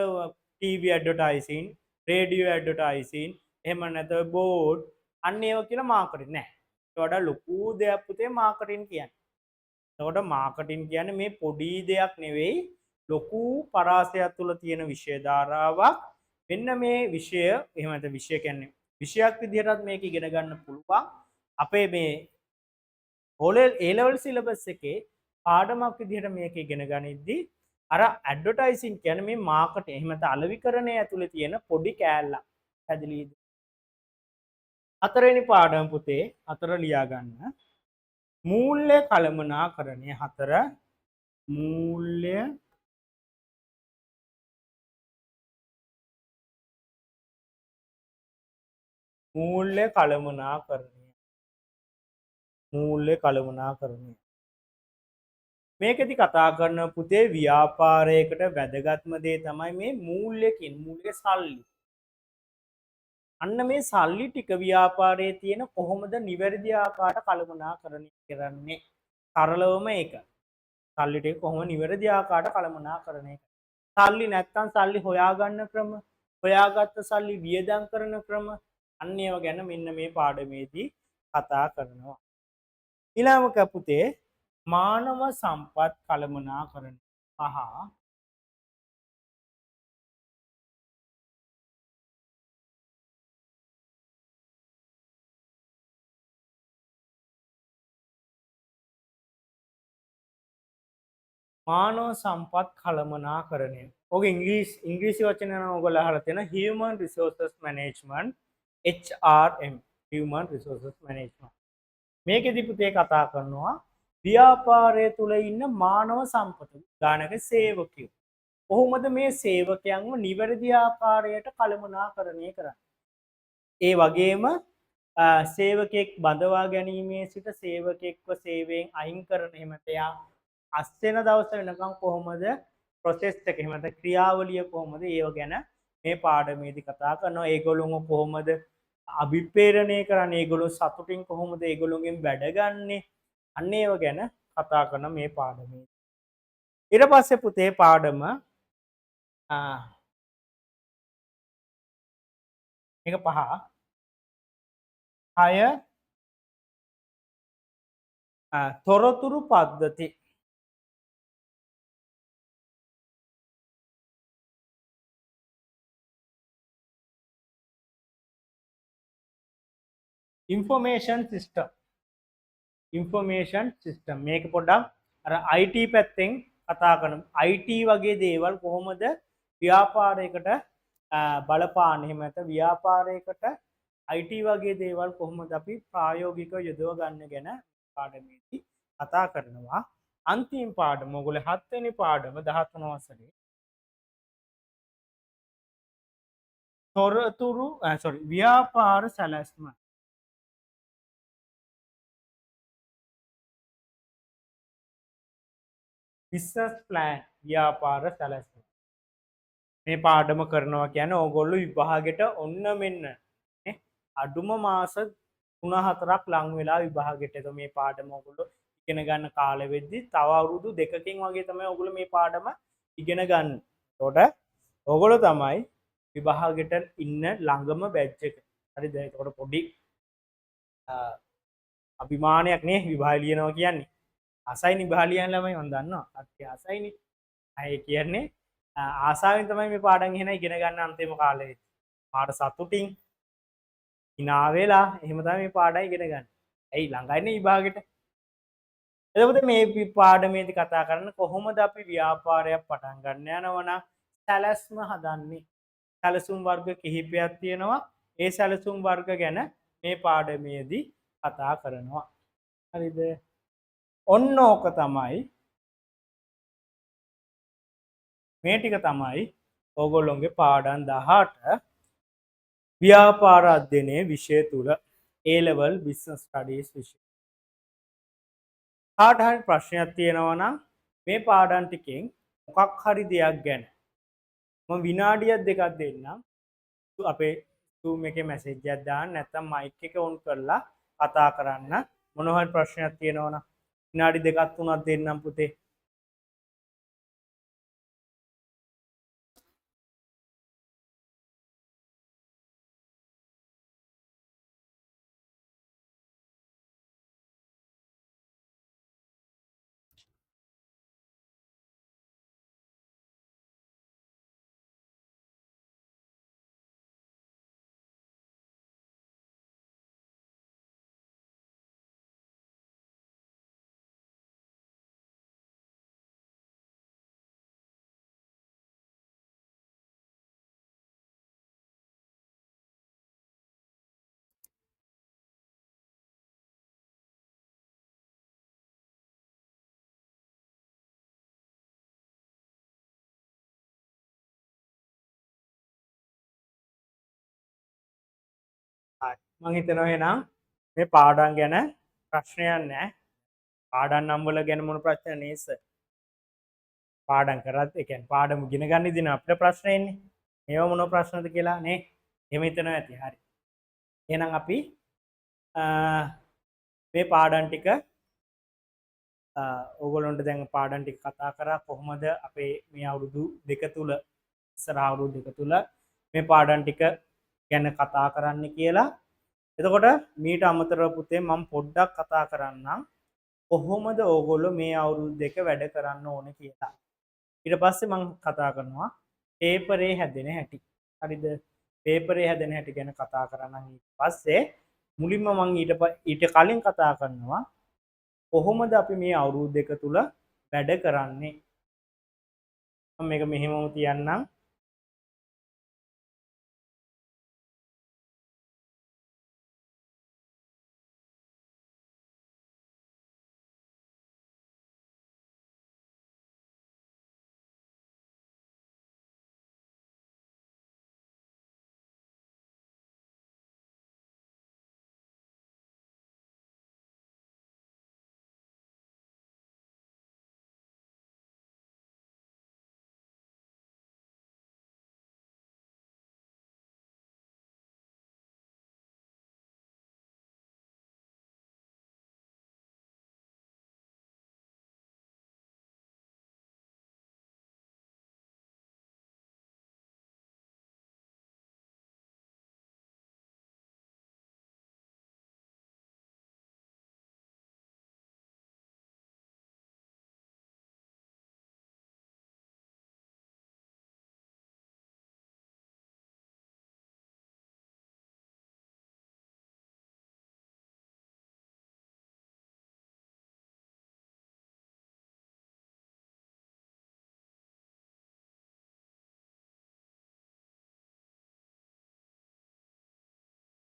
ටීවී ඇඩ්වර්ටයිසින්, රේඩියෝ ඇඩ්වර්ටයිසින්, එහෙම නැත්නම් බෝඩ් අන්න ඒවා කියලා මාකටිං නෑ. ඒකට වඩා ලොකු දෙයක් පුතේ මාකටිං කියන්නේ. එතකොට මාකටිං කියන්නේ මේ පොඩි දෙයක් නෙවෙයි ලොකු පරාසයක් තුල තියෙන විෂය ධාරාවක්. මෙන්න මේ විෂය එහෙම නැත්නම් විෂය කියන්නේ විෂයක් විදිහටත් මේක ඉගෙන ගන්න පුළුවන්. අපේ මේ A level syllabus එකේ පාඩමක් විදිහට මේක ඉගෙන ගනිද්දී අර ඇඩ්වර්ටයිසින් කියන්නේ මේ මාකට් එහෙම නැත්නම් අලෙවිකරණය ඇතුලේ තියෙන පොඩි කෑල්ලක්. පැහැදිලිද? හතරවෙනි පාඩම පුතේ හතර ලියා ගන්න. මූල්‍ය කළමනාකරණය හතර මූල්‍ය කළමනාකරණය. මූල්‍ය කළමනාකරණය. මේකෙදි කතා කරන පුතේ ව්‍යාපාරයකට වැදගත්ම දේ තමයි මේ මූල්‍ය කියන මූල්‍ය සල්ලි. අන්න මේ සල්ලි ටික ව්‍යාපාරයේ තියෙන කොහොමද නිවැරදි ආකාරයට කළමනාකරණය කරන්නේ? සරලවම ඒක. සල්ලි ටික කොහොම නිවැරදි ආකාරයට කළමනාකරණය කරන්නේ? සල්ලි නැත්තම් සල්ලි හොයාගන්න ක්‍රම, හොයාගත්ත සල්ලි වියදම් කරන ක්‍රම අන්න ඒවා ගැන මෙන්න මේ පාඩමේදී කතා කරනවා. ඊළඟ පුතේ මානව සම්පත් කළමනාකරණය පහ මානව සම්පත් කළමනාකරණය. ඔක ඉංග්‍රීසි වචන නම් ඔයගොල්ලෝ අහලා තියෙන Human Resources Management HRM Human Resources Management. මේකෙදි පුතේ කතා කරනවා ව්‍යාපාරය තුල ඉන්න මානව සම්පත ගානක සේවකයෝ. කොහොමද මේ සේවකයන්ව නිවැරදි ආකාරයට කළමනාකරණය කරන්නේ? ඒ වගේම සේවකයෙක් බඳවා ගැනීමේ සිට සේවකෙක්ව සේවයෙන් අයින් කරන එහෙම එයා අස්වෙන දවස වෙනකම් කොහොමද ප්‍රොසෙස් එක එහෙම නැත්නම් ක්‍රියාවලිය කොහොමද ඒව ගැන මේ පාඩමේදී කතා කරනවා. ඒගොල්ලෝ කොහොමද අභිප්‍රේරණය කරන්නේ? ඒගොල්ලෝ සතුටින් කොහොමද ඒගොල්ලෝගෙන් වැඩ ගන්නෙ? අන්න ඒව ගැන කතා කරන මේ පාඩමේ. ඊට පස්සේ පුතේ පාඩම මේක 5 6 තොරතුරු පද්ධති. ඉන්ෆර්මේෂන් සිස්ටම් මේක පොඩ්ඩක් අර IT පැත්තෙන් කතා කරනවා. IT වගේ දේවල් කොහොමද ව්‍යාපාරයකට බලපාන්නේ? එහෙම නැත්නම් ව්‍යාපාරයකට IT වගේ දේවල් කොහොමද අපි ප්‍රායෝගිකව යොදව ගන්න ගැන පාඩමේදී කතා කරනවා. අන්තිම පාඩම ඔයගොල්ලෝ 7 වෙනි පාඩම 13 වසරේ ව්‍යාපාර සැලැස්ම. බිස්නස් ප්ලෑන් ව්‍යාපාර සැලැස්ම. මේ පාඩම කරනවා කියන්නේ ඕගොල්ලෝ විභාගෙට ඔන්න මෙන්න නේ අඩුම මාස 3-4ක් ලං වෙලා විභාගෙට. එතකොට මේ පාඩම ඕගොල්ලෝ ඉගෙන ගන්න කාලෙ වෙද්දි තව අවුරුදු 2කින් වගේ තමයි ඕගොල්ලෝ මේ පාඩම ඉගෙන ගන්න. එතකොට ඕගොල්ලෝ තමයි විභාගෙට ඉන්න ළඟම බැච් එක. හරිද? එතකොට පොඩි අභිමානයක් නේ විභාග ලියනවා කියන්නේ. ආසයිනි විභාග ලියන්න ළමයි මම දන්නවා. අත්‍ය ආසයිනි. අය කියන්නේ ආසාවෙන් තමයි මේ පාඩම් එහෙම ඉගෙන ගන්න අන්තිම කාලේ. මාට සතුටින් hina වෙලා එහෙම තමයි මේ පාඩම් ඉගෙන ගන්න. ඇයි ළඟයිනේ විභාගෙට. එතකොට මේ පාඩමේදී කතා කරන්න කොහොමද අපි ව්‍යාපාරයක් පටන් ගන්න යනවනම් සැලැස්ම හදන්නේ. සැලසුම් වර්ග කිහිපයක් තියෙනවා. ඒ සැලසුම් වර්ග ගැන මේ පාඩමේදී කතා කරනවා. හරිද? ඔන්න ඕක තමයි මේ ටික තමයි ඕගොල්ලොන්ගේ පාඩම් 18 ව්‍යාපාර අධ්‍යයනයේ විෂය තුල A level business studies විෂය. කාට හරි ප්‍රශ්නයක් තියෙනවා නම් මේ පාඩම් ටිකෙන් මොකක් හරි දෙයක් ගැන මම විනාඩියක් දෙකක් දෙන්නම්. අපේ Zoom එකේ මැසේජ් එකක් දාන්න නැත්නම් මයික් එක ඔන් කරලා කතා කරන්න. මොන හරි ප්‍රශ්නයක් තියෙනවා නම් විනාඩි දෙකක් තුනක් දෙන්නම් පුතේ. හරි. මම හිතනවා එහෙනම් මේ පාඩම් ගැන ප්‍රශ්නයක් නැහැ. පාඩම් නම් වල ගැන මොන ප්‍රශ්න නේද? පාඩම් කරත් ඒ කියන්නේ පාඩම ඉගෙන ගන්න ඉදින අපිට ප්‍රශ්න එන්නේ. මේවා මොන ප්‍රශ්නද කියලා නේ? එහෙම හිතනවා ඇති. හරි. එහෙනම් අපි මේ පාඩම් ටික ඕගොල්ලොන්ට දැන් පාඩම් ටික කතා කරා කොහොමද අපේ මේ අවුරුදු දෙක තුල ඉස්සර අවුරුදු දෙක තුල මේ පාඩම් ටික ගැන කතා කරන්න කියලා. එතකොට මීට අමතරව පුතේ මම පොඩ්ඩක් කතා කරන්නම් කොහොමද ඕගොල්ලෝ මේ අවුරුදු දෙක වැඩ කරන්න ඕන කියලා. ඊට පස්සේ මම කතා කරනවා පේපරේ හැදෙන හැටි. හරිද? පේපරේ හැදෙන හැටි ගැන කතා කරනම් ඊට පස්සේ මුලින්ම මම ඊට කලින් කතා කරනවා කොහොමද අපි මේ අවුරුදු දෙක තුල වැඩ කරන්නේ. මම මේක මෙහෙමම තියන්නම්.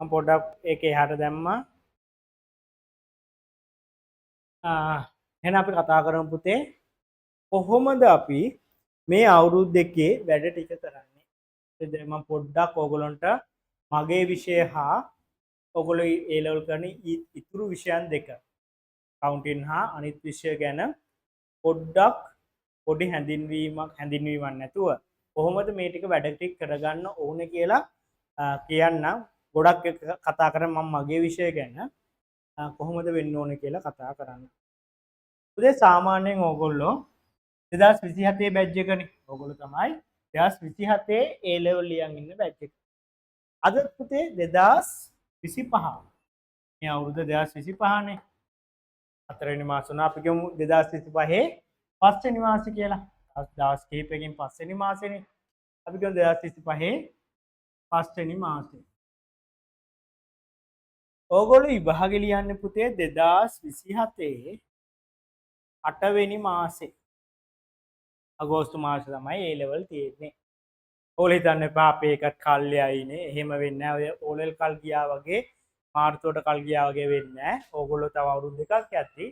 මම පොඩ්ඩක් ඒක එහාට දැම්මා. එහෙනම් අපි කතා කරමු පුතේ කොහොමද අපි මේ අවුරුදු දෙකේ වැඩ ටික කරන්නේ. දැන් මම පොඩ්ඩක් ඕගොල්ලන්ට මගේ විෂය හා ඔයගොල්ලෝ A level කරන ඉතුරු විෂයන් දෙක කවුන්ටින් හා අනිත් විෂය ගැන පොඩ්ඩක් පොඩි හැඳින්වීමක් නැතුව කොහොමද මේ ටික වැඩ ටික කරගන්න ඕනේ කියලා කියන්නම්. ගොඩක් කතා කරා මම මගේ විෂය ගැන කොහොමද වෙන්න ඕනේ කියලා කතා කරන්න. උදේ සාමාන්‍යයෙන් ඕගොල්ලෝ 2027 බැච් එකනේ. ඕගොල්ලෝ තමයි 2027 A level ලියන් ඉන්න බැච් එක. අද පුතේ 2025. මේ අවුරුද්ද 2025නේ. හතරවෙනි මාස වුණා. අපි කියමු 2025 පස්වෙනි මාසෙ කියලා. දවස් කිහිපයකින් පස්වෙනි මාසෙනේ. අපි කියමු 2025 පස්වෙනි මාසෙ. ඕගොල්ලෝ විභාගෙ ලියන්නේ පුතේ 2027 8වෙනි මාසේ. අගෝස්තු මාසෙ තමයි A level තියෙන්නේ. ඕගොල්ලෝ හිතන්න එපා අපේ එකත් කල්යයිනේ. එහෙම වෙන්නේ නැහැ. ඔය ඕලෙල් කල් ගියා වගේ මාර්තුවට කල් ගියා වගේ වෙන්නේ නැහැ. ඕගොල්ලෝ තව අවුරුදු දෙකක් යද්දි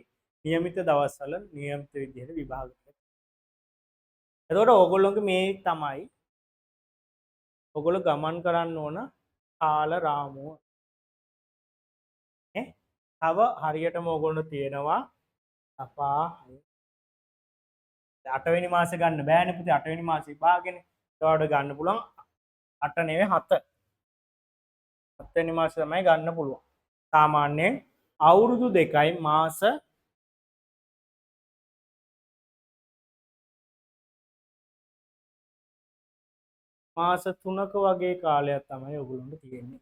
નિયમિત දවස්වල નિયમિત විදිහට විභාග කරනවා. එතකොට ඕගොල්ලෝගේ මේ තමයි ඕගොල්ලෝ ගමන් කරන්න ඕන කාල රාමුව. නේ? තව හරියටම ඕගොල්ලෝ තියෙනවා අපා 8 වෙනි මාසේ ගන්න බෑනේ පුතේ 8 වෙනි මාසේ විභාගෙනේ. ඒවට ගන්න පුළුවන් 8 නෙවෙයි 7. 7 වෙනි මාසේ තමයි ගන්න පුළුවන්. සාමාන්‍යයෙන් අවුරුදු 2යි මාස 3ක වගේ කාලයක් තමයි ඔයගොල්ලන්ට තියෙන්නේ.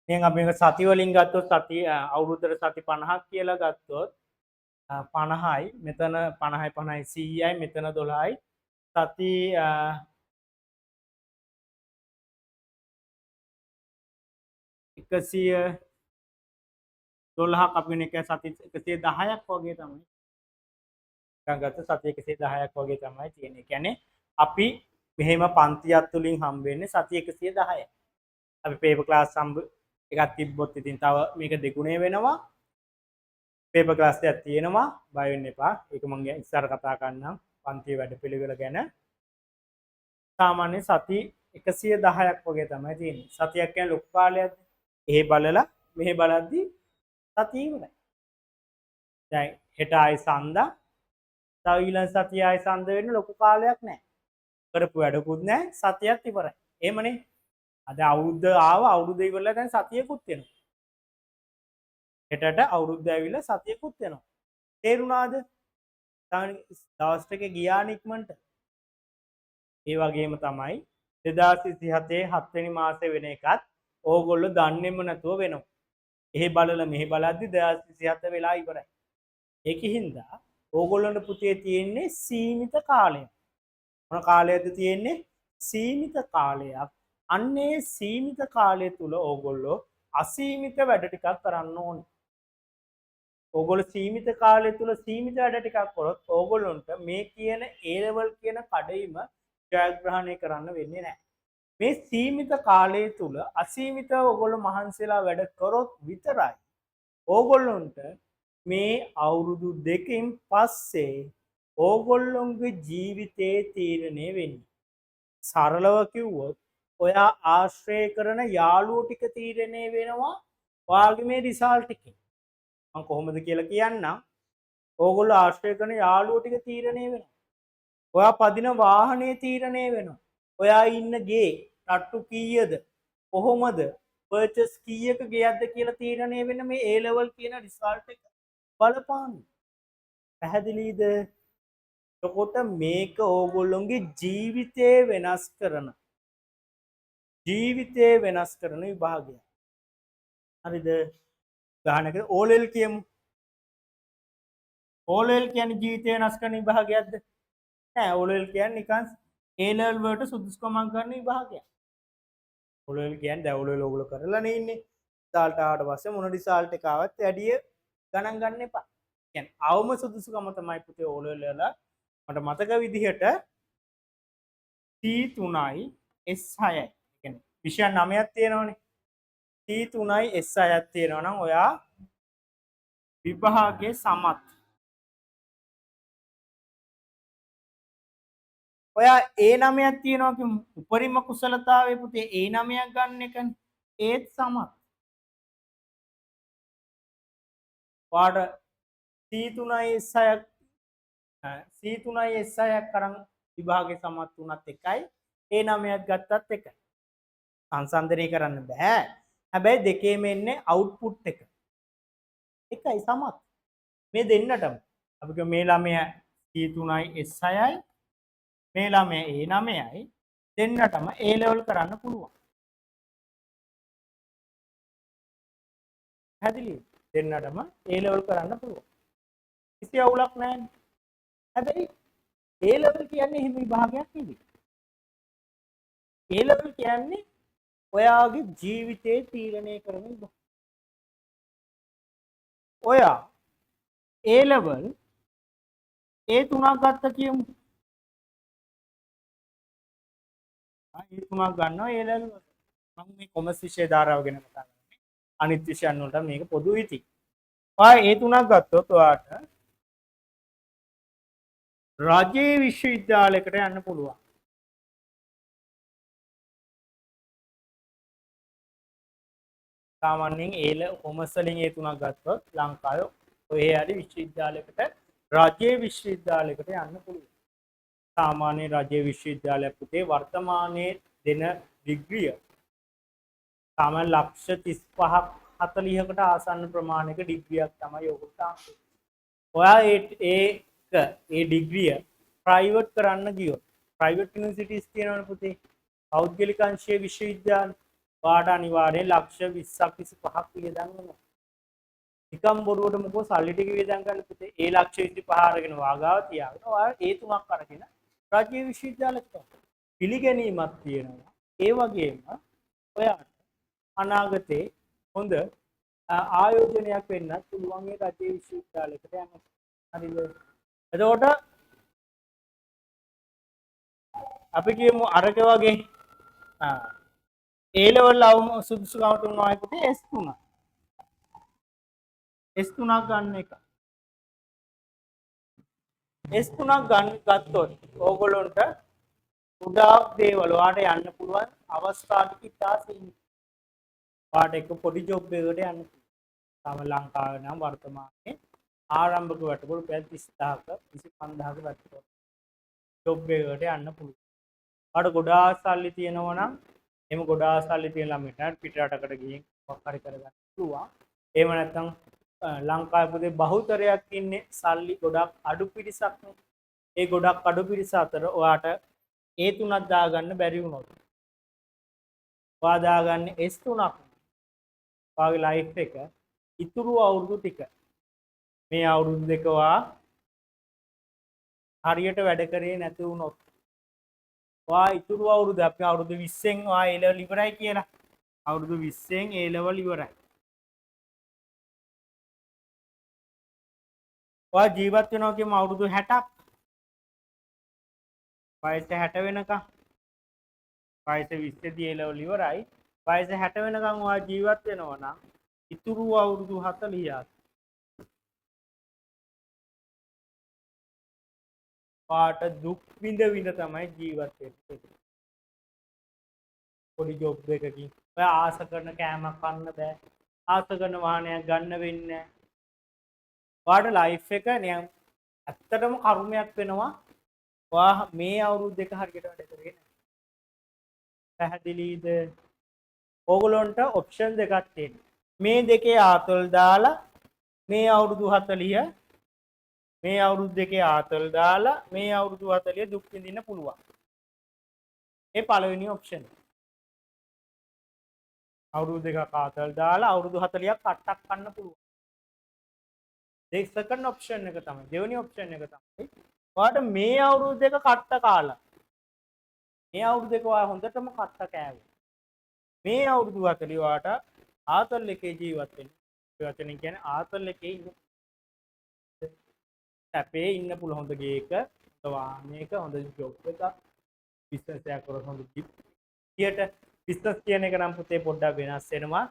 දැන් අපි මේක සති වලින් ගත්තොත් සති අවුරුද්දට සති 50ක් කියලා ගත්තොත් 50යි මෙතන 50යි 100යි මෙතන 12යි සති 112ක් අපි වෙන එක සති 110ක් වගේ තමයි. දැන් ගත්ත සති 110ක් වගේ තමයි තියෙන්නේ. ඒ කියන්නේ අපි මෙහෙම පන්තියක් තුලින් හම්බ වෙන්නේ සති 110යි. අපි පේපර් ක්ලාස් එකක් තිබ්බොත් ඉතින් තව මේක දෙගුණේ වෙනවා. පේපර් ක්ලාස් එකක් තියෙනවා. බය වෙන්න එපා. ඒක මම ඉස්සර කතා කරන්නම් පන්ති වැඩපිළිවෙල ගැන. සාමාන්‍ය සති 110ක් වගේ තමයි තියෙන්නේ. සතියක් කියන්නේ ලොකු කාලයක්ද? එහෙ බලලා මෙහෙ බලද්දි සතිය ඉවරයි. දැන් හෙට ආයි සඳා තව ඊළඟ සතිය ආයි සඳ වෙන්න ලොකු කාලයක් නැහැ. කරපු වැඩකුත් නැහැ සතියත් ඉවරයි. එහෙමනේ. අද අවුරුද්ද අවුරුද්ද ඉවරලා දැන් සතියකුත් වෙනවා. හෙටට අවුරුද්ද ඇවිල්ලා සතියකුත් වෙනවා. තේරුණාද? දවස් ටික ගියාන ඉක්මනට. ඒ වගේම තමයි 2027 7 වෙනි මාසේ වෙන එකත් ඕගොල්ලෝ දන්නේම නැතුව වෙනවා. එහෙ බලලා මෙහෙ බලද්දි 2027 වෙලා ඉවරයි. ඒකින්ද ඕගොල්ලන්ට පුතේ තියෙන්නේ සීමිත කාලයක්. මොන කාලයක්ද තියෙන්නේ? සීමිත කාලයක්. අන්නේ සීමිත කාලය තුල ඕගොල්ලෝ අසීමිත වැඩ ටිකක් කරන්න ඕනේ. ඕගොල්ලෝ සීමිත කාලය තුල සීමිත වැඩ ටිකක් කරොත් ඕගොල්ලොන්ට මේ කියන A level කියන කඩයිම ජයග්‍රහණය කරන්න වෙන්නේ නැහැ. මේ සීමිත කාලය තුල අසීමිත ඕගොල්ලෝ මහන්සිලා වැඩ කරොත් විතරයි ඕගොල්ලොන්ට මේ අවුරුදු දෙකකින් පස්සේ ඕගොල්ලොන්ගේ ජීවිතේ තීරණය වෙන්නේ. සරලව කිව්වොත් ඔයා ආශ්‍රය කරන යාළුවෝ ටික තීරණය වෙනවා ඔයාගේ මේ රිසල්ට් එකෙන්. මම කොහොමද කියලා කියන්නම්. ඕගොල්ලෝ ආශ්‍රය කරන යාළුවෝ ටික තීරණය වෙනවා. ඔයා පදින වාහනේ තීරණය වෙනවා. ඔයා ඉන්න ගේ තට්ටු කීයද? කොහොමද? පර්චස් කීයක ගෙයක්ද කියලා තීරණය වෙන මේ A level කියන රිසල්ට් එක බලපාන්න. පැහැදිලිද? එතකොට මේක ඕගොල්ලොන්ගේ ජීවිතේ වෙනස් කරන විභාගයක්. හරිද? උදාහරණයකට ඕලෙල් කියමු. ඕලෙල් කියන්නේ ජීවිතේ වෙනස් කරන විභාගයක්ද? නෑ. ඕලෙල් කියන්නේ නිකන් A level වලට සුදුසුකමක් ගන්න විභාගයක්. ඕලෙල් කියන්නේ දැන් ඕලෙල් ඕගොල්ලෝ කරලානේ ඉන්නේ. රිසල්ට් ආවට පස්සේ මොන රිසල්ට් එක ආවත් වැඩි ගණන් ගන්න එපා. කියන්නේ අවම සුදුසුකම තමයි පුතේ ඕලෙල් වල මට මතක විදිහට T3යි S6යි. කියන්නේ විෂය 9ක් තියෙනවනේ. T3යි S6ක් තියෙනවා නම් ඔයා විභාගයේ සමත්. ඔයා A9ක් තියෙනවා කිව්ව උපරිම කුසලතාවයේ පුතේ A9ක් ගන්න එකනේ. ඒත් සමත්. පාඩ T3යි S6ක් C3යි S6ක් අරන් විභාගේ සමත් වුණත් එකයි A9ක් ගත්තත් එකයි. සංසන්දනය කරන්න බෑ. හැබැයි දෙකේම එන්නේ අවුට්පුට් එක. එකයි සමත්. මේ දෙන්නටම. අපි කිය මේ ළමයා C3යි S6යි මේ ළමයා A9යි දෙන්නටම A level කරන්න පුළුවන්. පැහැදිලිද? දෙන්නටම A level කරන්න පුළුවන්. කිසි අවුලක් නැහැ. හැබැයි A level කියන්නේ එහෙම විභාගයක් නෙවෙයි. A level කියන්නේ ඔයාගේ ජීවිතේ තීරණය කරන විභාගය. ඔයා A level A3ක් ගත්ත කියමු. A3ක් ගන්නවා A level මම මේ කොමර්ස් විෂය ධාරාව ගැන කතා කරන්නේ. අනිත් විෂයන් වලට මේක පොදුයි ඉතින්. ඔයා A3ක් ගත්තොත් ඔයාට රජයේ විශ්වවිද්‍යාලයකට යන්න පුළුවන්. සාමාන්‍යයෙන් කොමර්ස් වලින් A3ක් ගත්තොත් ලංකාවේ ඔය හරි විශ්වවිද්‍යාලයකට රජයේ විශ්වවිද්‍යාලයකට යන්න පුළුවන්. සාමාන්‍ය රජයේ විශ්වවිද්‍යාලයක් පුතේ වර්තමානයේ දෙන ඩිග්‍රිය සාමාන්‍ය ලක්ෂ 35ක් 40කට ආසන්න ප්‍රමාණයක ඩිග්‍රියක් තමයි ඔකට ආන්නේ. ඔයා ඒ ඩිග්‍රිය ප්‍රයිවට් කරන්න ගියොත් ප්‍රයිවට් යුනිවර්සිටිස් තියෙනවනේ පුතේ. පෞද්ගලික අංශයේ විශ්වවිද්‍යාල වාට අනිවාර්යයෙන් ලක්ෂ 20ක් 25ක් වියදම් වෙනවා. නිකම් බොරුවට මොකෝ සල්ලි ටික වියදම් කරන්න පුතේ. ඒ ලක්ෂ 25 අරගෙන වාගාව තියාගෙන ඔයා A3ක් අරගෙන රාජ්‍ය විශ්වවිද්‍යාලයට පිළිගැනීමක් තියෙනවා. ඒ වගේම ඔයාට අනාගතේ හොඳ ආයෝජනයක් වෙන්නත් පුළුවන් ඒ රාජ්‍ය විශ්වවිද්‍යාලයකට යන්න. හරිද? එතකොට අපි කියමු අරක වගේ A level අවම සුදුසුකමට උනායි පුතේ S3. S3ක් ගන්න එක. S3ක් ගත්තොත් ඕගොල්ලන්ට උඩාක් දේවල් ඔයාට යන්න පුළුවන් අවස්ථා ටික ඉතා සීමිතයි. ඔයාට එක පොඩි ජොබ් එකකට යන්න පුළුවන්. තම ලංකාවේ නම් වර්තමානයේ ආරම්භක වැටුප රුපියල් 30000ක 25000ක වැටුප ජොබ් එකකට යන්න පුළුවන්. ඔයාට ගොඩාක් සල්ලි තියෙනවා නම් එහෙම ගොඩාක් සල්ලි තියෙන ළමයට පිටරටකට ගිහින් මොකක් හරි කරගන්න පුළුවන්. එහෙම නැත්නම් ලංකාවේ පුතේ බහුතරයක් ඉන්නේ සල්ලි ගොඩක් අඩු පිරිසක් නේ. ඒ ගොඩක් අඩු පිරිස අතර ඔයාට A3ක් දාගන්න බැරි වුණොත් ඔයා දාගන්නේ S3ක්. ඔයාගේ ලයිෆ් එක ඉතුරු අවුරුදු ටික මේ අවුරුදු දෙක ඔයා හරියට වැඩ කරේ නැති වුණොත් ඔයා ඉතුරු අවුරුදු අපි අවුරුදු 20න් ඔයා A level ඉවරයි කියලා. අවුරුදු 20න් A level ඉවරයි. ඔයා ජීවත් වෙනවා කියමු අවුරුදු 60ක්. වයස 60 වෙනකම්. වයස 20 දී A level ඉවරයි. වයස 60 වෙනකම් ඔයා ජීවත් වෙනවා නම් ඉතුරු අවුරුදු 40ක් පාට දුක් විඳ විඳ තමයි ජීවත් වෙන්නේ. පොඩි ජොබ් එකකින් ඔය ආස කරන කෑමක් කන්න බෑ. ආස කරන වාහනයක් ගන්න වෙන්නේ නැහැ. ඔයාට ලයිෆ් එක නිකන් ඇත්තටම කර්මයක් වෙනවා. ඔයා මේ අවුරුදු දෙක හරියට වැඩ කරගෙන නැහැ. පැහැදිලිද? ඕගොල්ලන්ට ඔප්ෂන් දෙකක් තියෙනවා. මේ දෙකේ ආතල් දාලා මේ අවුරුදු 40 මේ අවුරුදු දෙකේ ආතල් දාලා මේ අවුරුදු 40 දුක් විඳින්න පුළුවන්. ඒ පළවෙනි ඔප්ෂන්. අවුරුදු දෙකක් ආතල් දාලා අවුරුදු 40ක් කට්ටක් කන්න පුළුවන්. ඒ සෙකන්ඩ් ඔප්ෂන් එක තමයි. දෙවෙනි ඔප්ෂන් එක තමයි ඔයාට මේ අවුරුදු දෙක කට්ට කාලා මේ අවුරුදු දෙක ඔයා හොඳටම කට්ට කෑවා. මේ අවුරුදු 40 ඔයාට ආතල් එකේ ජීවත් වෙන්න. ඒ වචනෙන් කියන්නේ ආතල් එකේ ඉන්න. අපේ ඉන්න පුළුවන් හොඳ ගේක, හොඳ වාහනයක, හොඳ ජොබ් එකක්, බිස්නස් එකක් කරොත් හොඳ ජීවිතයට බිස්නස් කියන එක නම් පුතේ පොඩ්ඩක් වෙනස් වෙනවා.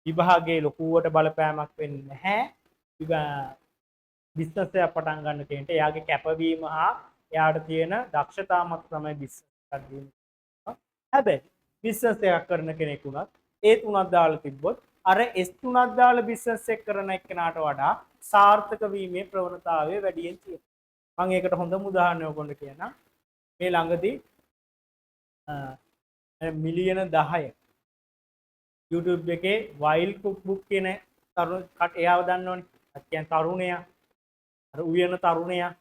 විභාගයේ ලොකුවට බලපෑමක් වෙන්නේ නැහැ. බිස්නස් එක පටන් ගන්න කෙනෙක්ට එයාගේ කැපවීම හා එයාට තියෙන දක්ෂතාව මත තමයි බිස්නස් එකක් දිනන්නේ. හැබැයි බිස්නස් එකක් කරන කෙනෙක් උනත් A3ක් දාලා තිබ්බොත් අර S3ක් දාලා බිස්නස් එක කරන එක්කනට වඩා සාර්ථක වීමේ ප්‍රවණතාවය වැඩියෙන් තියෙනවා. මම ඒකට හොඳම උදාහරණයක් ඔයගොල්ලන්ට කියන්නම්. මේ ළඟදී මිලියන 10 YouTube එකේ වයිල්ඩ් කුක්බුක් කියන තරුණ එයාව දන්නවනේ. අත් කියන්නේ තරුණයා. අර උයන තරුණයා.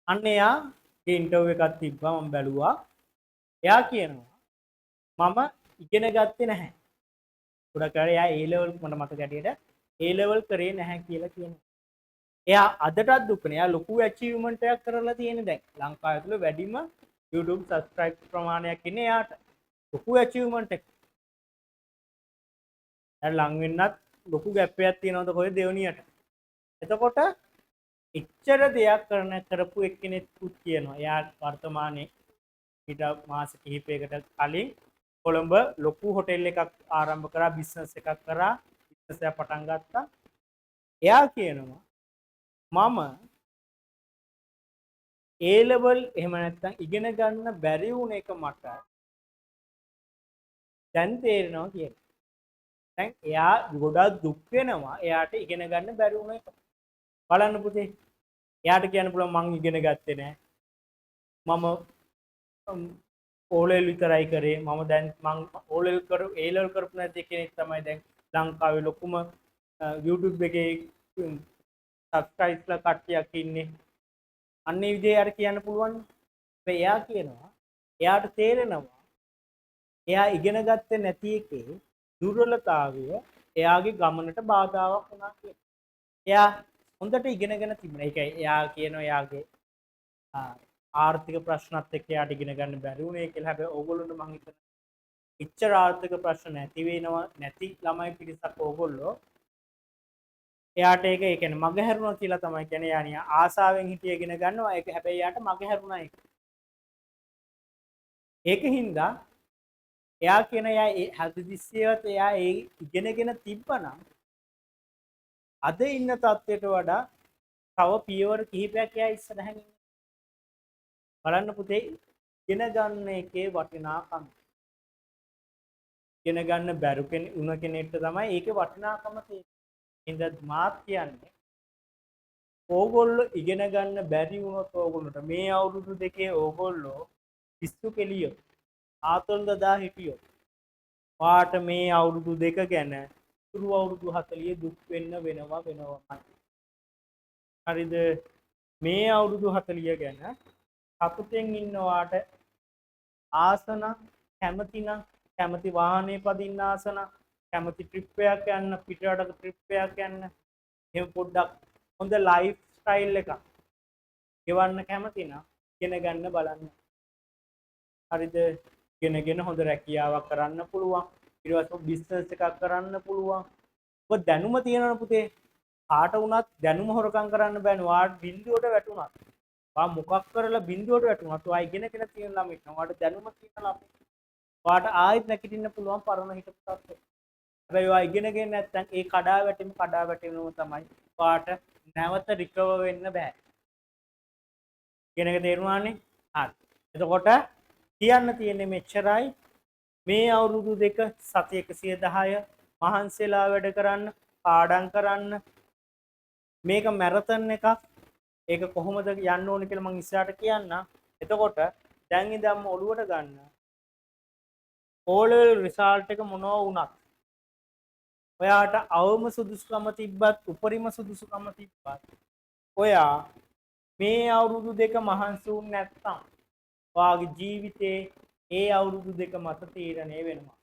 අන්න එයාගේ ඉන්ටර්විව් එකක් තිබ්බා මම බැලුවා. එයා කියනවා මම ඉගෙන ගත්තේ නැහැ. ගොඩක් අය එයා A level මට මතක හැටියට A level කරේ නැහැ කියලා කියනවා. එයා අදටත් දුක්නේ. එයා ලොකු achievement එකක් කරලා තියෙන දැන්. ලංකාව ඇතුළේ වැඩිම YouTube subscribe ප්‍රමාණයක් ඉන්නේ එයාට. ලොකු achievement එකක්. එයා ලං වෙන්නත් ලොකු gap එකක් තියෙනවද කොහෙද දෙවනියට. එතකොට එච්චර දෙයක් කරපු එක්කෙනෙක්කුත් කියනවා. එයා වර්තමානයේ ඊට මාස කිහිපයකට කලින් කොළඹ ලොකු හොටෙල් එකක් ආරම්භ කරා, බිස්නස් එකක් කරා, බිස්නස් එක පටන් ගත්තා. එයා කියනවා මම A level එහෙම නැත්නම් ඉගෙන ගන්න බැරි වුණ එක මට දැන් තේරෙනවා කියලා. දැන් එයා ගොඩක් දුක් වෙනවා එයාට ඉගෙන ගන්න බැරි වුණ එක. බලන්න පුතේ. එයාට කියන්න පුළුවන් මං ඉගෙන ගත්තේ නෑ. මම O level විතරයි කරේ. මම දැන් මං O level කරු A level කරපු නැති කෙනෙක් තමයි දැන් ලංකාවේ ලොකුම YouTube එකේ සබ්ස්ක්‍රයිබ්ලා කට්ටියක් ඉන්නේ. අන්නේ විදිහේ අර කියන්න පුළුවන්. හැබැයි එයා කියනවා එයාට තේරෙනවා එයා ඉගෙන ගත්තේ නැති එකේ දුර්වලතාවය එයාගේ ගමනට බාධාවක් වුණා කියලා. එයා හොඳට ඉගෙනගෙන තිබුණා. ඒකයි එයා කියනවා එයාගේ ආර්ථික ප්‍රශ්නත් එක්ක එයාට ඉගෙන ගන්න බැරි වුණේ කියලා. හැබැයි ඕගොල්ලොන්ට මම හිතනවා ඉච්ඡර ආර්ථික ප්‍රශ්න නැති වෙනවා නැති ළමයි පිරිසක් ඕගොල්ලෝ එයාට ඒක ඒ කියන්නේ මගහැරුණා කියලා තමයි කියන්නේ. යානියා ආසාවෙන් හිටිය ඉගෙන ගන්නවා. ඒක හැබැයි එයාට මගහැරුණා ඒක. ඒකින්ද එයා කියන එයා හදිස්සියවත් එයා ඒ ඉගෙනගෙන තිබ්බනම් අද ඉන්න තත්ත්වයට වඩා තව පියවර කිහිපයක් එයා ඉස්සරහින් ඉන්නේ. බලන්න පුතේ ඉගෙන ගන්න එකේ වටිනාකම. ඉගෙන ගන්න බැරු උන කෙනෙක්ට තමයි ඒකේ වටිනාකම තියෙන්නේ. ඉතින් මාත් කියන්නේ ඕගොල්ලෝ ඉගෙන ගන්න බැරි වුණොත් ඕගොල්ලන්ට මේ අවුරුදු දෙකේ ඕගොල්ලෝ පිස්සු කෙලියෝ ආතල් දදා හිටියෝ වාට මේ අවුරුදු දෙක ගැන තුරු අවුරුදු 40 දුක් වෙන්න වෙනවා. හරිද? මේ අවුරුදු 40 ගැන සතුටෙන් ඉන්නවාට ආසන කැමති වාහනේ පදින්න ආසන කැමති ට්‍රිප් එකක් යන්න පිටරටක ට්‍රිප් එකක් යන්න එහෙම පොඩ්ඩක් හොඳ ලයිෆ් ස්ටයිල් එකක් ගෙවන්න කැමති නම් ඉගෙන ගන්න බලන්න. හරිද? ඉගෙනගෙන හොඳ රැකියාවක් කරන්න පුළුවන්. ඊට පස්සේ බිස්නස් එකක් කරන්න පුළුවන්. ඔබ දැනුම තියෙනවනේ පුතේ. කාට වුණත් දැනුම හොරකම් කරන්න බෑනේ. වාට බින්දුවට වැටුණා. වා මොකක් කරලා බින්දුවට වැටුණා. ඔයා ඉගෙනගෙන තියෙන ළමෙක් නම් වාට දැනුම තියෙන ළමෙක්. වාට ආයෙත් නැගිටින්න පුළුවන් පරණ හිටපු තත්ත්වෙ. හැබැයි ඔයා ඉගෙනගෙන නැත්නම් ඒ කඩා වැටීම තමයි වාට නැවත රිකවර් වෙන්න බෑ. කියන එක තේරුණානේ? හරි. එතකොට කියන්න තියෙන්නේ මෙච්චරයි. මේ අවුරුදු දෙක සති 110 මහන්සිලා වැඩ කරන්න, පාඩම් කරන්න. මේක මැරතන් එකක්. ඒක කොහොමද යන්න ඕනේ කියලා මම ඉස්සරහට කියන්නම්. එතකොට දැන් ඉඳන්ම ඔළුවට ගන්න. O level result එක මොනවා වුණත් ඔයාට අවම සුදුසුකම තිබ්බත් උපරිම සුදුසුකම තිබ්බත් ඔයා මේ අවුරුදු දෙක මහන්සි වුනේ නැත්නම් ඔයාගේ ජීවිතේ ඒ අවුරුදු දෙක මත තීරණය වෙනවා.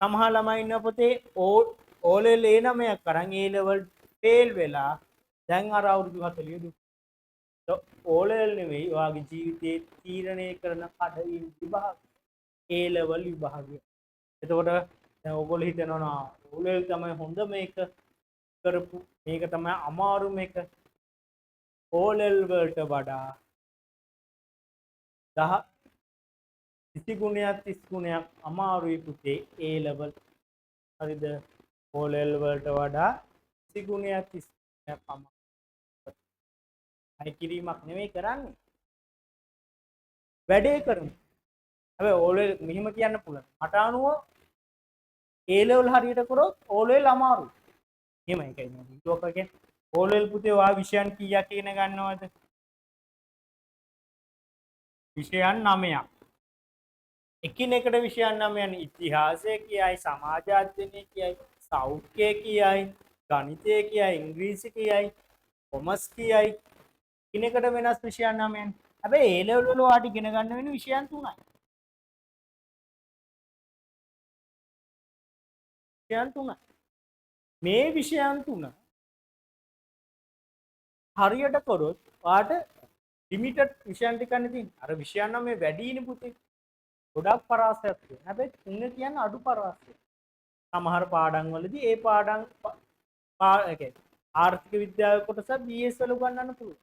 සමහර ළමයි ඉන්න පොතේ O level A9ක් කරන් A level fail වෙලා දැන් අර අවුරුදු 40 දුක්. O level නෙවෙයි ඔයාගේ ජීවිතේ තීරණය කරන කඩින් විභාග A level විභාගය. එතකොට දැන් ඔයගොල්ලෝ හිතනවා O level තමයි හොඳ මේක කරපු මේක තමයි අමාරු මේක. O level වලට වඩා 20 ගුණයක් 30 ගුණයක් අමාරුයි පුතේ A level. හරිද? O level වලට වඩා 20 ගුණයක් 30 ගුණයක් අමාරුයි. අයි කිරීමක් නෙවෙයි කරන්නේ. වැඩේ කරමු. හැබැයි O level මෙහෙම කියන්න පුළුවන්. මට අනුව A level හරියට කරොත් O level අමාරුයි. එහෙමයි කියන්නේ. O level පුතේ ඔයා විෂයන් කීයක් ඉගෙන ගන්නවද? විෂයන් 9ක්. එකිනෙකට විෂයන් 9 ඉතිහාසය කියයි, සමාජ අධ්‍යයනය කියයි, සෞඛ්‍යය කියයි, ගණිතය කියයි, ඉංග්‍රීසි කියයි, කොමර්ස් කියයි. එකිනෙකට වෙනස් විෂයන් 9ක්. හැබැයි ඒ ලෙවල් වල ඔයාට ඉගෙන ගන්න වෙන විෂයන් 3යි. විෂයන් 3යි. මේ විෂයන් 3 හරියට කරොත් ඔයාට ලිමිටඩ් විෂයන් ටිකක්නේ තියෙන්නේ. අර විෂයන් 9 වැඩිනේ පුතේ. ගොඩක් පරාසයක් තියෙනවා. හැබැයි 3 කියන්නේ අඩු පරාසයක්. සමහර පාඩම් වලදී ඒ පාඩම් ආර්ථික විද්‍යාව කොටස BS වල උගන්වන්න පුළුවන්.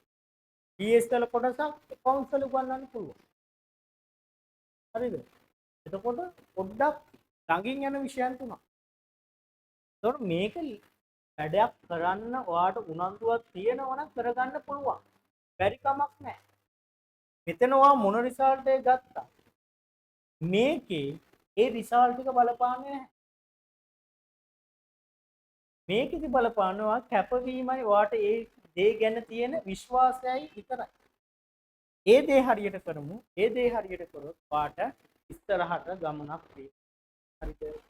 BS වල කොටසක් accounts වල උගන්වන්න පුළුවන්. හරිද? එතකොට පොඩ්ඩක් ළඟින් යන විෂයන් 3ක්. ඒතකොට මේක වැඩක් කරන්න ඔයාට උනන්දුවක් තියෙනවා නම් කරගන්න පුළුවන්. බැරි කමක් නැහැ. මෙතන ඔයා මොන රිසල්ට් එක ගත්තා? මේකේ ඒ රිසල්ට් එක බලපාන්නේ නැහැ. මේකෙදි බලපානවා කැපවීමයි ඔයාට ඒ දේ ගැන තියෙන විශ්වාසයයි විතරයි. ඒ දේ හරියට කරමු. ඒ දේ හරියට කරොත් ඔයාට ඉස්සරහට ගමනක් වේ. හරිද?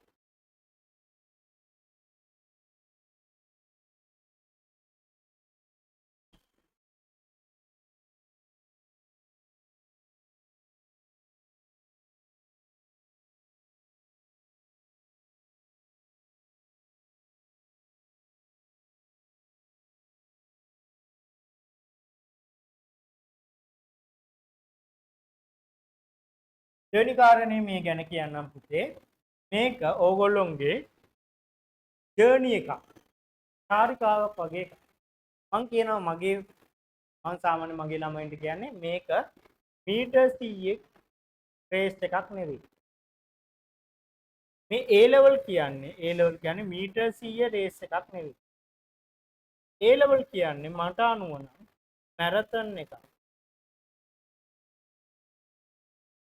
දෙවෙනි කාරණේ මේ ගැන කියන්නම් පුතේ. මේක ඕගොල්ලොන්ගේ ජර්නි එකක්. චාරිකාවක් වගේ එකක්. මම කියනවා මම සාමාන්‍ය මගේ ළමයින්ට කියන්නේ මේක මීටර් 100 රේස් එකක් නෙවෙයි. මේ A level කියන්නේ මීටර් 100 රේස් එකක් නෙවෙයි. A level කියන්නේ මට අනුව නම් මැරතන් එකක්.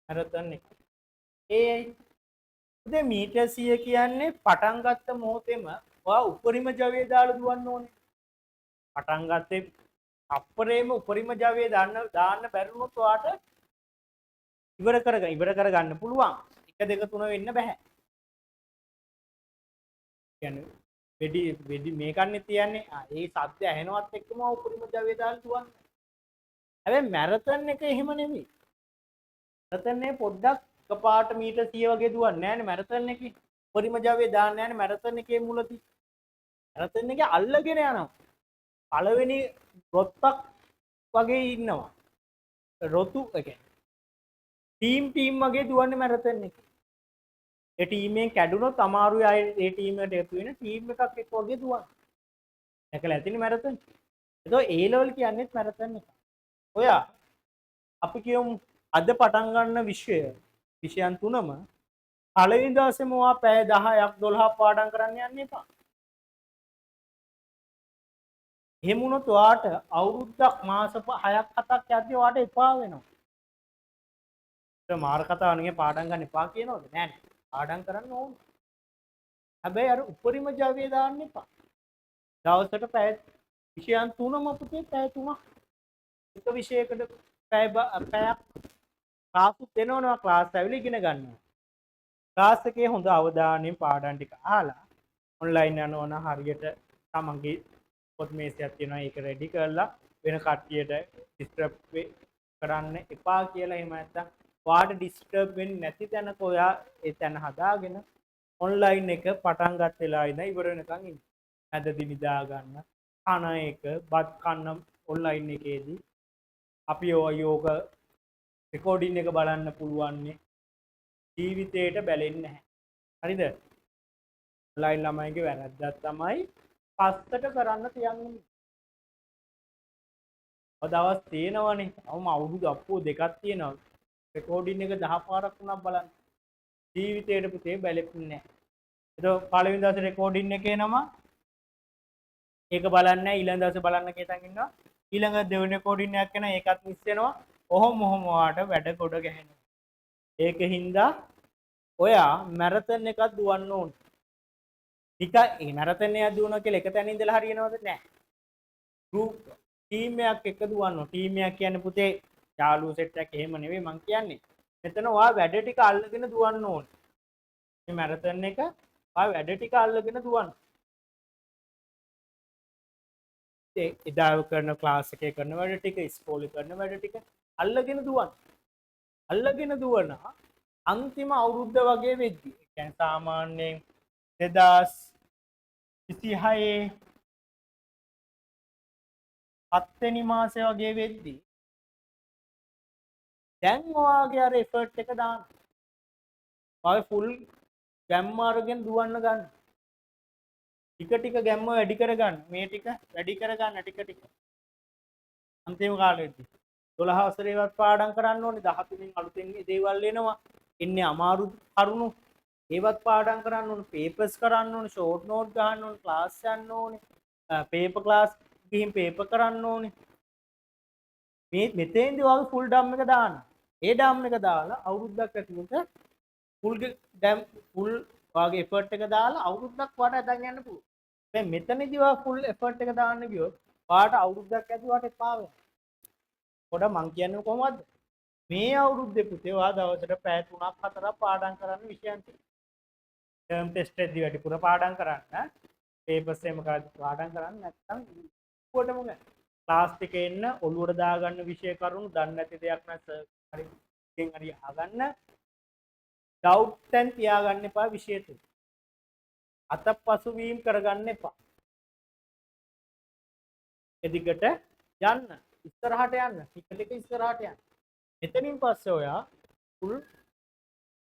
මැරතන් එක. ඒයි දැන් මීටර් 100 කියන්නේ පටන් ගත්ත මොහොතේම ඔයා උපරිම ජවය දාලා දුවන්න ඕනේ. පටන් ගත්තේ අප්පරේම උපරිම ජවය දාන්න බැරි වුණොත් ඔයාට ඉවර කරගන්න පුළුවන්. 1 2 3 වෙන්න බෑ. කියන්නේ වෙඩි මේකන්නේ තියන්නේ. ඒ සද්ද ඇහෙනවත් එක්කම උපරිම ජවය දාලා දුවන්න. හැබැයි මැරතන් එක එහෙම නෙමෙයි. මැරතන් එක පොඩ්ඩක් එකපාරට මීටර් 100 වගේ දුවන්නේ නෑනේ මැරතන් එකේ. උපරිම ජවය දාන්නේ නෑනේ මැරතන් එකේ මුලදී. මැරතන් එකේ අල්ලගෙන යනවා. පළවෙනි රොත්තක් වගේ ඉන්නවා. රොතු එක. ටීම් වගේ දුවන්නේ මැරතන් එකේ. ඒ ටීම් එකෙන් කැඩුනොත් අමාරුයි ආයේ ඒ ටීම් එකට එකතු වෙන ටීම් එකක් එක්ක වගේ දුවන්න. දැකලා ඇතිනේ මැරතන්. ඒතකොට A level කියන්නේත් මැරතන් එක. ඔයා අපි කියමු අද පටන් ගන්න විෂයන් තුනම පළවෙනි දවසේම ඔයා පැය 10ක් 12ක් පාඩම් කරන්න යන්න එපා. එහෙම වුණොත් ඔයාට අවුරුද්දක් මාස 6ක් 7ක් යද්දී ඔයාට එපා වෙනවා. ඒක මාර කතාව නෙවෙයි පාඩම් ගන්න එපා කියනවද? නෑ නෑ. පාඩම් කරන්න ඕන. හැබැයි අර උපරිම ජවය දාන්න එපා. දවසට පැය විෂයන් තුනම පුතේ පැය 3ක් එක විෂයකට පැයක් ක්ලාස් දෙනවනවා ක්ලාස් ඇවිල්ලා ඉගෙන ගන්නවා. ක්ලාස් එකේ හොඳ අවධානයෙන් පාඩම් ටික අහලා ඔන්ලයින් යනවා නම් හරියට තමන්ගේ පොත් මේසයක් තියෙනවා ඒක රෙඩි කරලා වෙන කට්ටියට ඩිස්ටර්බ් කරන්න එපා කියලා එහෙම නැත්නම් ඔයාට ඩිස්ටර්බ් වෙන්නේ නැති තැනක ඔයා ඒ තැන හදාගෙන ඔන්ලයින් එක පටන් ගන්න වෙලා ඉඳන් ඉවර වෙනකන් ඉන්න. ඇදදි නිදා ගන්න කන එක බත් කන්න ඔන්ලයින් එකේදී අපි යෝග රෙකෝඩින් එක බලන්න පුළුවන්නේ ජීවිතේට බැලෙන්නේ නැහැ. හරිද? ඔන්ලයින් ළමයිගේ වැරද්දක් තමයි පස්සට කරන්න තියන්නේ. ඔය දවස් තියෙනවනේ. අවම අවුරුදු අප්පෝ දෙකක් තියෙනවා. රෙකෝඩින් එක 10 පාරක් වුණා බලන්න. ජීවිතේට පුතේ බැලෙන්නේ නැහැ. ඒක පළවෙනි දවසේ රෙකෝඩින් එකේ නම ඒක බලන්නේ නැහැ. ඊළඟ දවසේ බලන්න කියතන් ඉන්නවා. ඊළඟ දෙවෙනි රෙකෝඩින් එකක් කරන ඒකත් මිස් වෙනවා. ඔහොම ඔයාට වැඩ ගොඩ ගැහෙනවා. ඒකින්ද ඔයා මැරතන් එකක් දුවන්න ඕන. ඒ මැරතන් එකක් දුවනවා කියලා එක තැන ඉඳලා හරියනවද? නැහැ. ගෲප් ටීම් එකක් එක්ක දුවන්න ඕන. ටීම් එකක් කියන්නේ පුතේ යාළුවෝ සෙට් එකක් එහෙම නෙවෙයි මං කියන්නේ. මෙතන ඔයා වැඩ ටික අල්ලගෙන දුවන්න ඕනේ. මේ මැරතන් එක ඔයා වැඩ ටික අල්ලගෙන දුවන්න. ඒ එදා කරන ක්ලාස් එකේ කරන වැඩ ටික, ඉස්කෝලේ කරන වැඩ ටික අල්ලගෙන දුවන්න. අල්ලගෙන දුවන අන්තිම අවුරුද්ද වගේ වෙද්දි. ඒ කියන්නේ සාමාන්‍යයෙන් 2026 7 වෙනි මාසේ වගේ වෙද්දි දැන් ඔයාගේ අර එෆර්ට් එක දාන්න. ඔය ෆුල් ගැම්ම අරගෙන දුවන්න ගන්න. ටික ටික ගැම්ම වැඩි කරගන්න. මේ ටික වැඩි කරගන්න ටික ටික. අන්තිම කාලෙදී 12 වසරේවත් පාඩම් කරන්න ඕනේ. 13 අලුතෙන් දේවල් එනවා. එන්නේ අමාරු කරුණු. ඒවත් පාඩම් කරන්න ඕනේ. පේපර්ස් කරන්න ඕනේ. ෂෝට් නෝට් ගන්න ඕනේ. ක්ලාස් යන්න ඕනේ. පේපර් ක්ලාස් ගිහින් පේපර් කරන්න ඕනේ. මේ මෙතෙන්දී ඔයාගේ ෆුල් ඩම් එක දාන්න. ඒ ඩම් එක දාලා අවුරුද්දක් ඇතුළත ෆුල් වාගේ එෆර්ට් එක දාලා අවුරුද්දක් වාට ඇදන් යන්න පුළුවන්. දැන් මෙතනදී වා ෆුල් එෆර්ට් එක දාන්න ගියොත් වාට අවුරුද්දක් ඇතුළත එපා වෙනවා. පොඩ මං කියන්නේ කොහොමද? මේ අවුරුද්දේ පුතේ වා දවසට පැය 3ක් 4ක් පාඩම් කරන්න විෂයන් තියෙනවා. ටර්ම් ටෙස්ට් එකදී වැඩිපුර පාඩම් කරන්න, පේපර්ස් එහෙම පාඩම් කරන්න නැත්නම් කොටම ගන්න. ක්ලාස් එකේ එන්න ඔළුවට දාගන්න විෂය කරුණු දන්නේ නැති දෙයක් නැත්නම් හරි එකෙන් හරි අහගන්න. ඩවුට් එකෙන් තියාගන්න එපා විෂය තුල. අතපසු වීම කරගන්න එපා. එදිකට යන්න. ඉස්සරහට යන්න. ටික ටික ඉස්සරහට යන්න. එතනින් පස්සේ ඔයා ෆුල්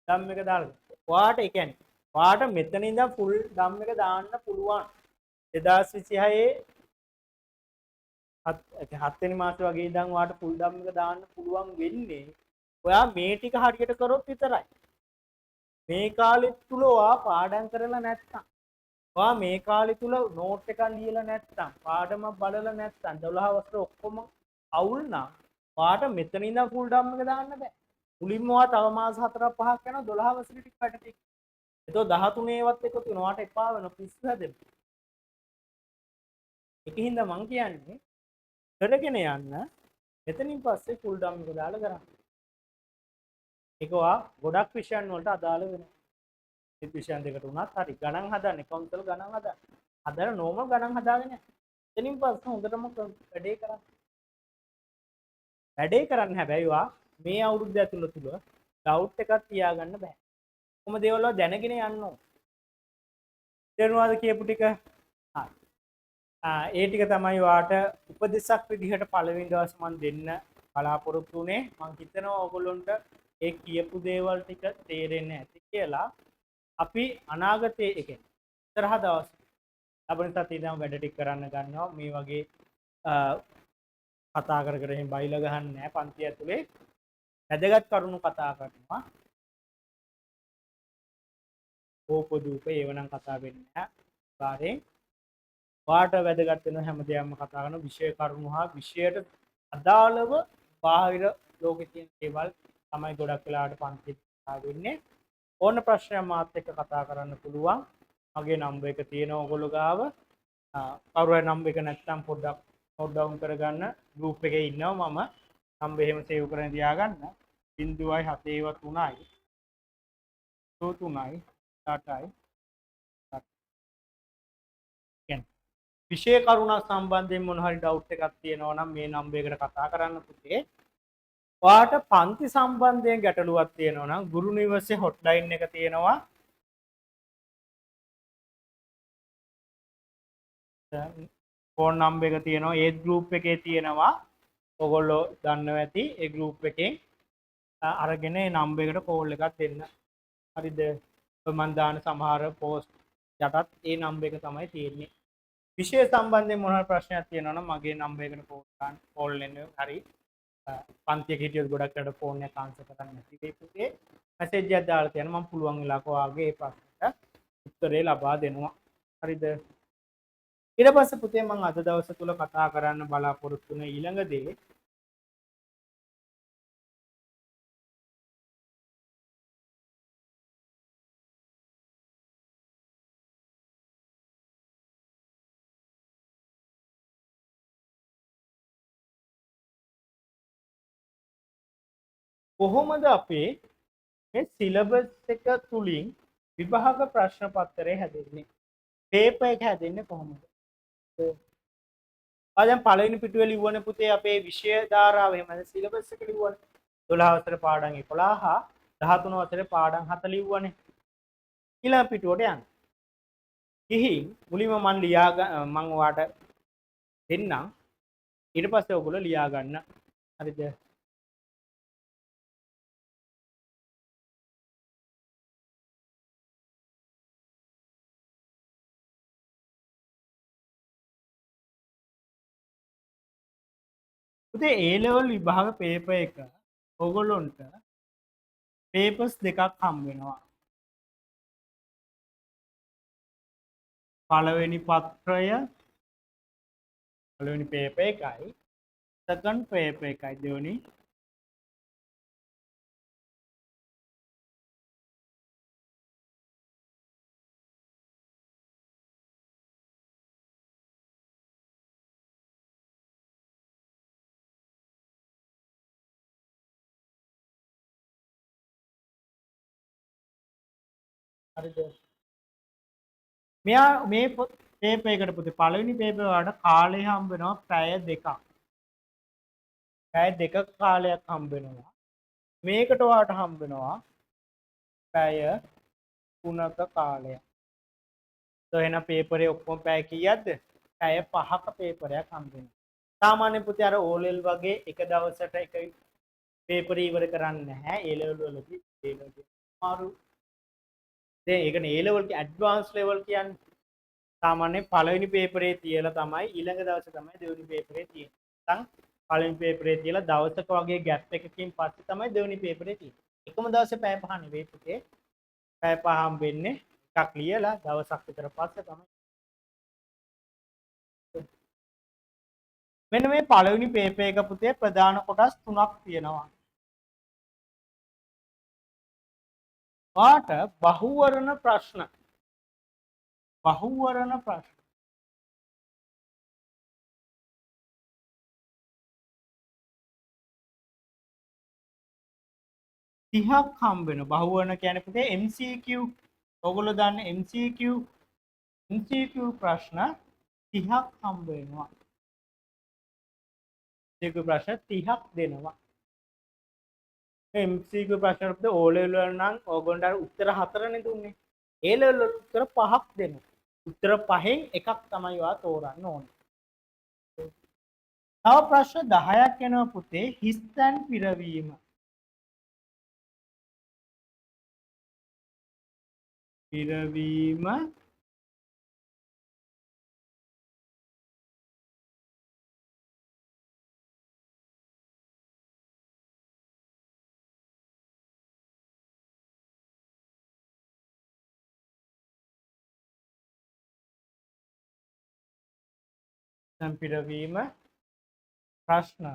ඩම් එක දාලා. ඔයාට ඒ කියන්නේ ඔයාට මෙතන ඉඳන් ෆුල් ඩම් එක දාන්න පුළුවන්. 2026 7 වෙනි මාසේ වගේ ඉඳන් ඔයාට ෆුල් ඩම් එක දාන්න පුළුවන් වෙන්නේ ඔයා මේ ටික හරියට කරොත් විතරයි. මේ කාලෙ තුල ඔයා පාඩම් කරලා නැත්තම් ඔයා මේ කාලෙ තුල නෝට් එකක් ලියලා නැත්තම් පාඩමක් බලලා නැත්තම් 12 වසර ඔක්කොම අවුල් නම් ඔයාට මෙතන ඉඳන් ෆුල් ඩම් එක දාන්න බෑ. මුලින්ම ඔයා තව මාස 4ක් 5ක් යනවා 12 වසරේ ටික වැඩ ටික. එතකොට 13 වත් එකතු වෙනවා. ඔයාට එපා වෙන පිස්සු හැදෙන්න. ඒකින්ද මං කියන්නේ කරගෙන යන්න එතනින් පස්සේ ෆුල් ඩම් එක දාලා කරන්න. ඒක ඔයා ගොඩක් විෂයන් වලට අදාළ වෙනවා. ඒ විෂයන් දෙකට උනත් හරි ගණන් හදන්න කවුන්සල් ගණන් හදන්න. හදලා නෝමල් ගණන් හදාගෙන යන්න. එතනින් පස්සේ හොඳටම වැඩේ කරන්න. වැඩේ කරන්න හැබැයි ඔයා මේ අවුරුද්ද ඇතුළත ඩවුට් එකක් තියාගන්න බෑ. කොහොම දේවල් වල දැනගෙන යන්න ඕන. තේරුණාද කියපු ටික? හරි. ඒ ටික තමයි ඔයාට උපදෙසක් විදිහට පළවෙනි දවස් මම දෙන්න බලාපොරොත්තු වුණේ. මම හිතනවා ඔයගොල්ලොන්ට ඒ කියපු දේවල් ටික තේරෙන්නේ නැති කියලා. අපි අනාගතයේ ඒ කියන්නේ ඉස්සරහ දවස් ලබන සතියේ ඉඳන් වැඩ ටික කරන්න ගන්නවා. මේ වගේ කතා කර කර එහෙම බයිලා ගහන්නේ නැහැ. පන්ති ඇතුලේ වැදගත් කරුණු කතා කරනවා. ඕපදූප ඒවනම් කතා වෙන්නේ නැහැ. කාර්යයෙන් වාට වැදගත් වෙන හැම දෙයක්ම කතා කරන විෂය කරුණු හා විෂයට අදාළව බාහිර ලෝකෙ තියෙන දේවල් තමයි ගොඩක් වෙලාවට පන්ති කතා වෙන්නේ. ඕන ප්‍රශ්නයක් මාත් එක්ක කතා කරන්න පුළුවන්. මගේ නම්බර් එක තියෙනවා ඔයගොල්ලෝ ගාව. කවුරු හරි නම්බර් එක නැත්නම් පොඩ්ඩක් නෝට් ඩවුන් කරගන්න. ගෲප් එකේ ඉන්නවා මම. නම්බර් එහෙම සේව් කරගෙන තියාගන්න. 0.73යි 23යි 8යි විෂය කරුණක් සම්බන්ධයෙන් මොන හරි ඩවුට් එකක් තියෙනවා නම් මේ නම්බර් එකට කතා කරන්න පුතේ. ඔයාට පන්ති සම්බන්ධයෙන් ගැටලුවක් තියෙනවා නම් ගුරු නිවසේ හොට්ලයින් එක තියෙනවා. ෆෝන් නම්බර් එක තියෙනවා. ඒ ගෲප් එකේ තියෙනවා. ඔයගොල්ලෝ දන්නවා ඇති. ඒ ගෲප් එකෙන් අරගෙන ඒ නම්බර් එකට කෝල් එකක් දෙන්න. හරිද? මම දාන සමහර පෝස්ට් යටත් ඒ නම්බර් එක තමයි තියෙන්නේ. විෂය සම්බන්ධයෙන් මොන හරි ප්‍රශ්නයක් තියෙනවා නම් මගේ නම්බර් එකට කෝල් එන්න හරි පන්තියක හිටියොත් ගොඩක් අයට ෆෝන් එක ආන්සර් කරන්න නැති වෙයි පුතේ මැසේජ් එකක් දාලා තියන්න මම පුළුවන් වෙලාවක ඔයාගේ ඒ ප්‍රශ්නට උත්තරේ ලබා දෙනවා හරිද ඊට පස්සේ පුතේ මම අද දවස් තුල කතා කරන්න බලාපොරොත්තු වෙන ඊළඟ දේ කොහොමද අපේ මේ සිලබස් එක තුලින් විභාග ප්‍රශ්න පත්‍රය හැදෙන්නේ? පේපර් එක හැදෙන්නේ කොහොමද? දැන් පළවෙනි පිටුවේ ලිව්වනේ පුතේ අපේ විෂය ධාරාව එහෙමද සිලබස් එක ලිව්වනේ. 12 වසරේ පාඩම් 11 හා 13 වසරේ පාඩම් 7 ලිව්වනේ. ඊළඟ පිටුවට යන්න. ගිහින් මුලින්ම මම ඔයාලට දෙන්නම්. ඊට පස්සේ ඔයගොල්ලෝ ලියා ගන්න. හරිද? පුතේ A level විභාග පේපර් එක ඔයගොල්ලොන්ට පේපර්ස් දෙකක් හම්බ වෙනවා. පළවෙනි පත්‍රය පළවෙනි පේපර් එකයි සෙකන්ඩ් පේපර් එකයි දෙවෙනි හරිද? මෙයා මේ පේපර් එකට පුතේ පළවෙනි පේපර් වලට කාලය හම්බ වෙනවා පැය දෙකක්. පැය දෙකක කාලයක් හම්බ වෙනවා. මේකට ඔයාලට හම්බ වෙනවා පැය 3ක කාලයක්. එහෙනම් පේපරේ ඔක්කොම පැය කීයක්ද? පැය 5ක පේපරයක් හම්බ වෙනවා. සාමාන්‍ය පුතේ අර O level වගේ එක දවසට එක පේපරේ ඉවර කරන්නේ නැහැ. A level වලදී A level මාරු. දැන් ඒකනේ A level කි ඇඩ්වාන්ස් level කියන්නේ. සාමාන්‍යයෙන් පළවෙනි පේපරේ තියලා තමයි ඊළඟ දවසේ තමයි දෙවෙනි පේපරේ තියෙන්නේ. නැත්නම් පළවෙනි පේපරේ තියලා දවසක වගේ ગેප් එකකින් පස්සේ තමයි දෙවෙනි පේපරේ තියෙන්නේ. එකම දවසේ පැය 5 නෙවෙයි පුතේ. පැය 5 හම්බෙන්නේ එකක් ලියලා දවසක් විතර පස්සේ තමයි. මෙන්න මේ පළවෙනි පේපර් එක පුතේ ප්‍රධාන කොටස් තුනක් තියෙනවා. වාට බහුවර්ණ ප්‍රශ්න 30ක් හම්බ වෙනවා. බහුවර්ණ කියන්නේ පුතේ MCQ. ඔයගොල්ලෝ දන්නේ MCQ ප්‍රශ්න 30ක් හම්බ වෙනවා. MCQ ප්‍රශ්න 30ක් දෙනවා. MCQ ප්‍රශ්න වලට O level වල නම් ඕගොල්ලන්ට අර උත්තර 4නේ දුන්නේ. A level වල උත්තර 5ක් දෙනවා. උත්තර 5න් එකක් තමයි ඔයා තෝරන්න ඕනේ. තව ප්‍රශ්න 10ක් එනවා පුතේ හිස්තැන් පිරවීම. පිරවීම ප්‍රශ්න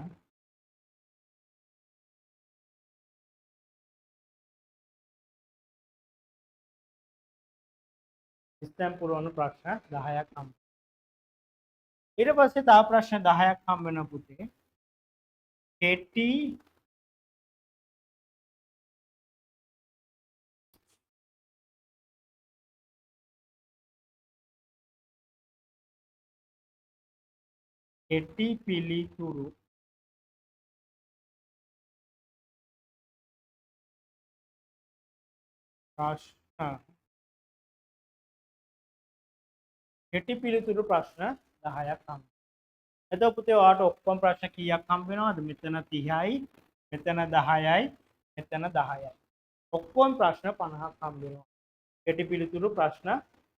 හිස්තැන් පුරවන ප්‍රශ්න 10ක් හම්බ. ඊට පස්සේ තව ප්‍රශ්න 10ක් හම්බ වෙනවා පුතේ. කෙටි පිළිතුරු ප්‍රශ්න කෙටි පිළිතුරු ප්‍රශ්න 10ක් හම්බ. එතකොට පුතේ ඔයාලට ඔක්කොම ප්‍රශ්න කීයක් හම්බ වෙනවද? මෙතන 30යි, මෙතන 10යි, මෙතන 10යි. ඔක්කොම ප්‍රශ්න 50ක් හම්බ වෙනවා. කෙටි පිළිතුරු ප්‍රශ්න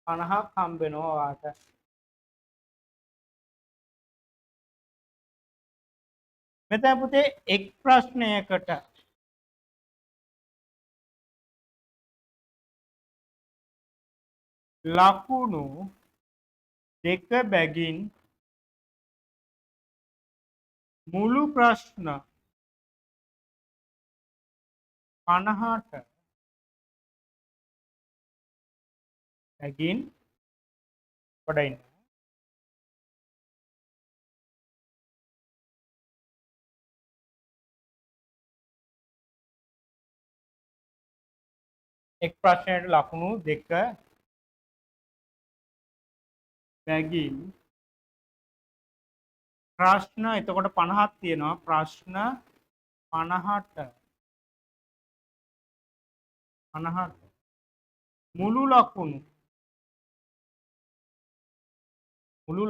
50ක් හම්බ වෙනවා ඔයාලට. මෙතන පුතේ එක් ප්‍රශ්නයකට ලකුණු දෙක බැගින් මුළු ප්‍රශ්න 50ට බැගින් කොටයින් එක් ප්‍රශ්නයට ලකුණු දෙක බැගින් ප්‍රශ්න එතකොට 50ක් තියෙනවා. ප්‍රශ්න 50ට මුළු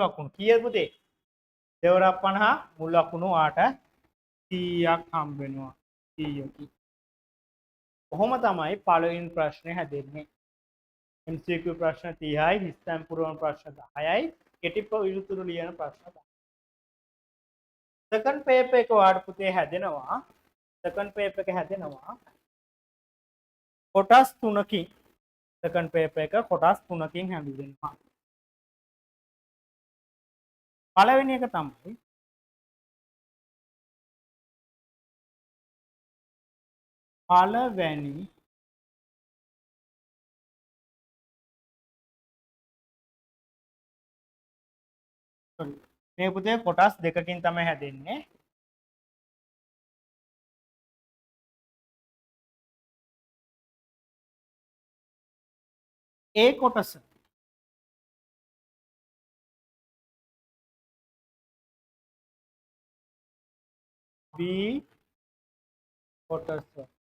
ලකුණු කීයද පුතේ? දෙවරක් 50 මුළු ලකුණු ආට 100ක් හම්බ වෙනවා. 100කි. කොහොම තමයි පළවෙනි ප්‍රශ්නේ හැදෙන්නේ. MCQ ප්‍රශ්න 30යි, හිස්තැන් පුරවන ප්‍රශ්න 10යි, කෙටි පිළිතුරු ලියන ප්‍රශ්න 10යි. සෙකන්ඩ් පේපර් එක වාට පුතේ හැදෙනවා. සෙකන්ඩ් පේපර් එක හැදෙනවා කොටස් 3කින්. සෙකන්ඩ් පේපර් එක කොටස් 3කින් හැදෙනවා. පළවෙනි එක තමයි පළවෙනි මේ පුතේ කොටස් දෙකකින් තමයි හැදෙන්නේ. A කොටස B කොටස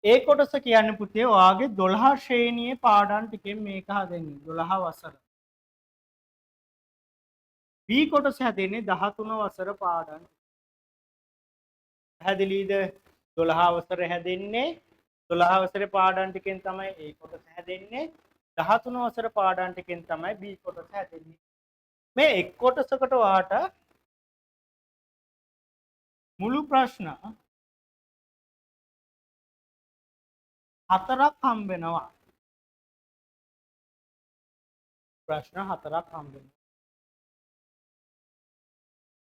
ඒ කොටස කියන්නේ පුතේ ඔයාගේ 12 ශ්‍රේණියේ පාඩම් ටිකෙන් මේක හදන්නේ 12 වසර. B කොටස හැදෙන්නේ 13 වසර පාඩම්. පැහැදිලිද? 12 වසර හැදෙන්නේ 12 වසරේ පාඩම් ටිකෙන් තමයි A කොටස හැදෙන්නේ. 13 වසර පාඩම් ටිකෙන් තමයි B කොටස හැදෙන්නේ. මේ එක් කොටසකට ඔයාට මුළු ප්‍රශ්න 4ක් හම්බ වෙනවා. ප්‍රශ්න 4ක් හම්බ වෙනවා.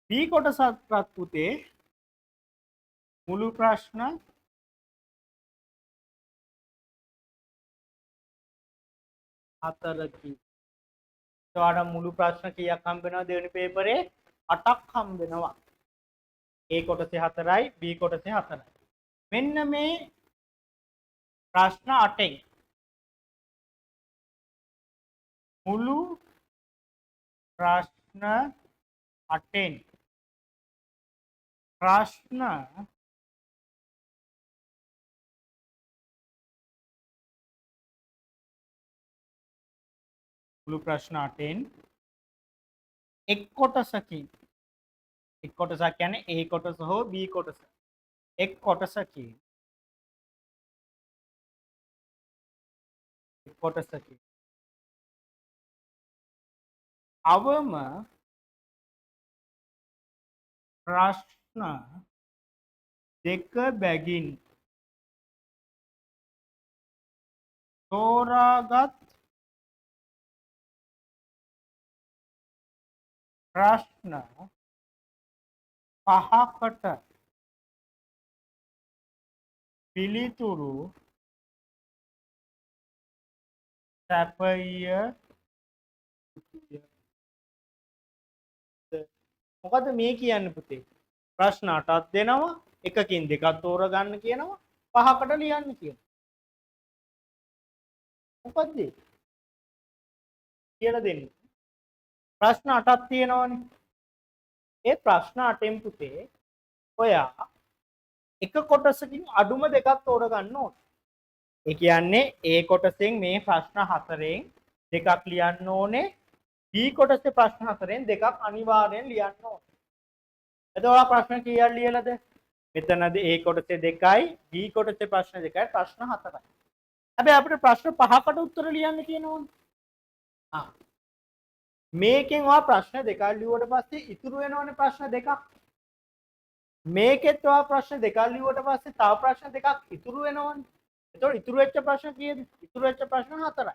B කොටසත් පුතේ මුළු ප්‍රශ්න 4කි. ඔයාලට මුළු ප්‍රශ්න කීයක් හම්බ වෙනවද දෙවෙනි පේපරේ? 8ක් හම්බ වෙනවා. A කොටසේ 4යි B කොටසේ 4යි. මෙන්න මේ ප්‍රශ්න 8න් මුළු ප්‍රශ්න 8න් ප්‍රශ්න මුළු ප්‍රශ්න 8න් එක් කොටසකින් එක් කොටසක් කියන්නේ A කොටස හෝ B කොටස එක් කොටසකින් අවම ප්‍රශ්න දෙක බැගින් තෝරාගත් ප්‍රශ්න 5කට පිළිතුරු සැපය යුතුය. මොකද මේ කියන්නේ පුතේ? ප්‍රශ්න 8ක් දෙනවා, එකකින් දෙකක් තෝරගන්න කියනවා, 5කට ලියන්න කියනවා. මොකද්ද කියලා දෙන්නේ? ප්‍රශ්න 8ක් තියෙනවනේ. ඒ ප්‍රශ්න 8න් පුතේ ඔයා එක කොටසකින් අඩුම දෙකක් තෝරගන්න ඕනේ. ඒ කියන්නේ A කොටසෙන් මේ ප්‍රශ්න 4න් දෙකක් ලියන්න ඕනේ. B කොටසේ ප්‍රශ්න 4න් දෙකක් අනිවාර්යෙන් ලියන්න ඕනේ. එතකොට ප්‍රශ්න කීයක් ලියලාද? මෙතනදී A කොටසේ 2යි B කොටසේ ප්‍රශ්න 2යි ප්‍රශ්න 4යි. හැබැයි අපිට ප්‍රශ්න 5කට උත්තර ලියන්න කියනවනේ. මේකෙන් ඔයා ප්‍රශ්න දෙකක් ලියුවට පස්සේ ඉතුරු වෙනවනේ ප්‍රශ්න දෙකක්. මේකෙත් ඔයා ප්‍රශ්න දෙකක් ලියුවට පස්සේ තව ප්‍රශ්න දෙකක් ඉතුරු වෙනවනේ. එතකොට ඉතුරු වෙච්ච ප්‍රශ්න කීයද? ඉතුරු වෙච්ච ප්‍රශ්න 4යි.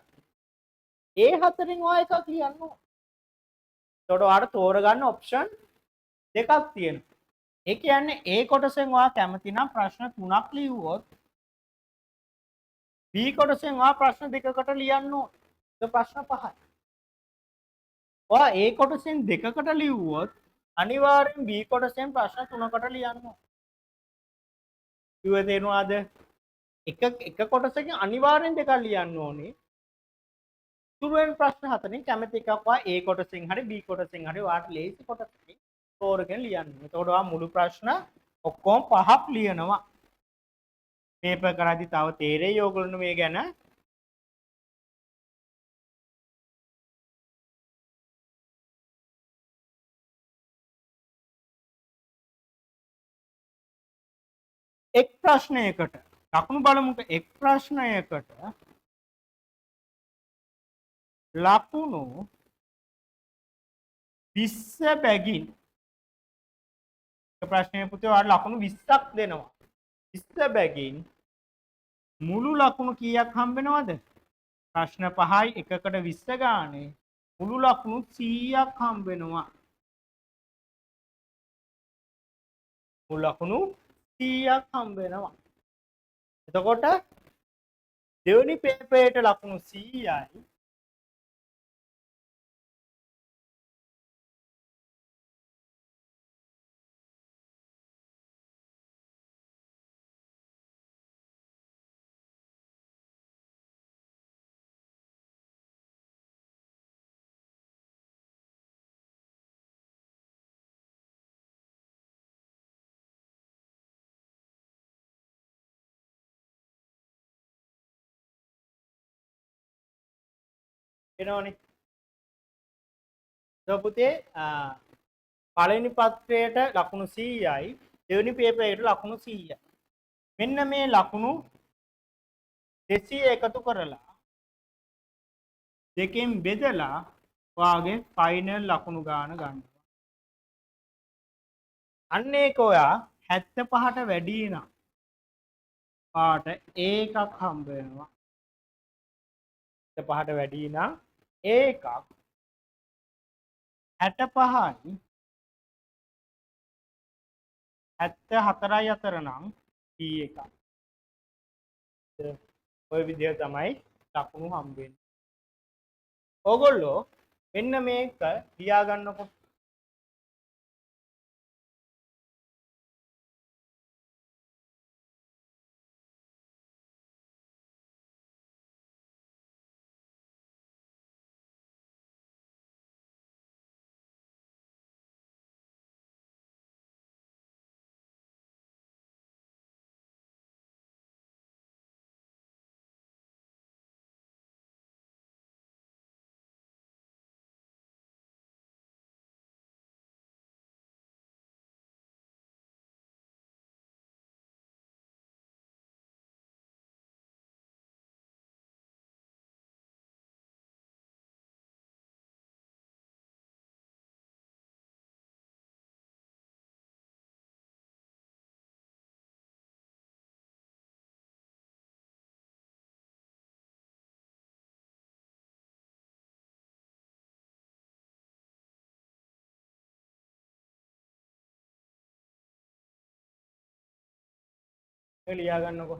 ඒ 4න් ඔයා එකක් ලියන්න ඕන. එතකොට ඔයාට තෝරගන්න ඔප්ෂන් දෙකක් තියෙනවා. ඒ කියන්නේ A කොටසෙන් ඔයා කැමති නම් ප්‍රශ්න 3ක් ලියුවොත් B කොටසෙන් ඔයා ප්‍රශ්න දෙකකට ලියන්න ඕනේ. ඒක ප්‍රශ්න 5යි. ඔයා A කොටසෙන් දෙකකට ලිව්වොත් අනිවාර්යෙන් B කොටසෙන් ප්‍රශ්න 3කට ලියන්න ඕනේ. කිව්වේ තේරුණාද? එක කොටසකින් අනිවාර්යෙන් දෙකක් ලියන්න ඕනේ. ඉතුරු වෙන ප්‍රශ්න 4න් කැමති එකක් ඔයා A කොටසෙන් හරි B කොටසෙන් හරි ඔයාට ලේසි කොටසකින් තෝරගෙන ලියන්න. එතකොට ඔයා මුළු ප්‍රශ්න ඔක්කොම 5ක් ලියනවා. පේපර් කරද්දි තව තේරෙයි ඕගොල්ලෝ මේ ගැන. එක් ප්‍රශ්නයකට ලකුණු බලමුක එක් ප්‍රශ්නයකට ලකුණු 20 බැගින් එක ප්‍රශ්නය පුතේ ඔයාලට ලකුණු 20ක් දෙනවා 20 බැගින් මුළු ලකුණු කීයක් හම්බ වෙනවද ප්‍රශ්න 5යි එකකට 20 ගානේ මුළු ලකුණු 100ක් හම්බ වෙනවා මුළු ලකුණු 100ක් හම්බ වෙනවා එතකොට දෙවෙනි පේපරේට ලකුණු 100යි එනවනේ පුතේ පළවෙනි පත්‍රයට ලකුණු 100යි දෙවෙනි පේපරයට ලකුණු 100යි මෙන්න මේ ලකුණු 200 එකතු කරලා දෙකෙන් බෙදලා ඔයාගේ ෆයිනල් ලකුණු ගාන ගන්නවා අන්න ඒක ඔයා 75ට වැඩි නම් පාට ඒකක් හම්බ වෙනවා 75ට වැඩි නම් ඒකක් 65යි 74යි අතර නම් P එකක්. ඔය විදිහ තමයි ලකුණු හම්බ වෙන්නේ. ඕගොල්ලෝ මෙන්න මේක ලියා ගන්නකො. ලියා ගන්නකො.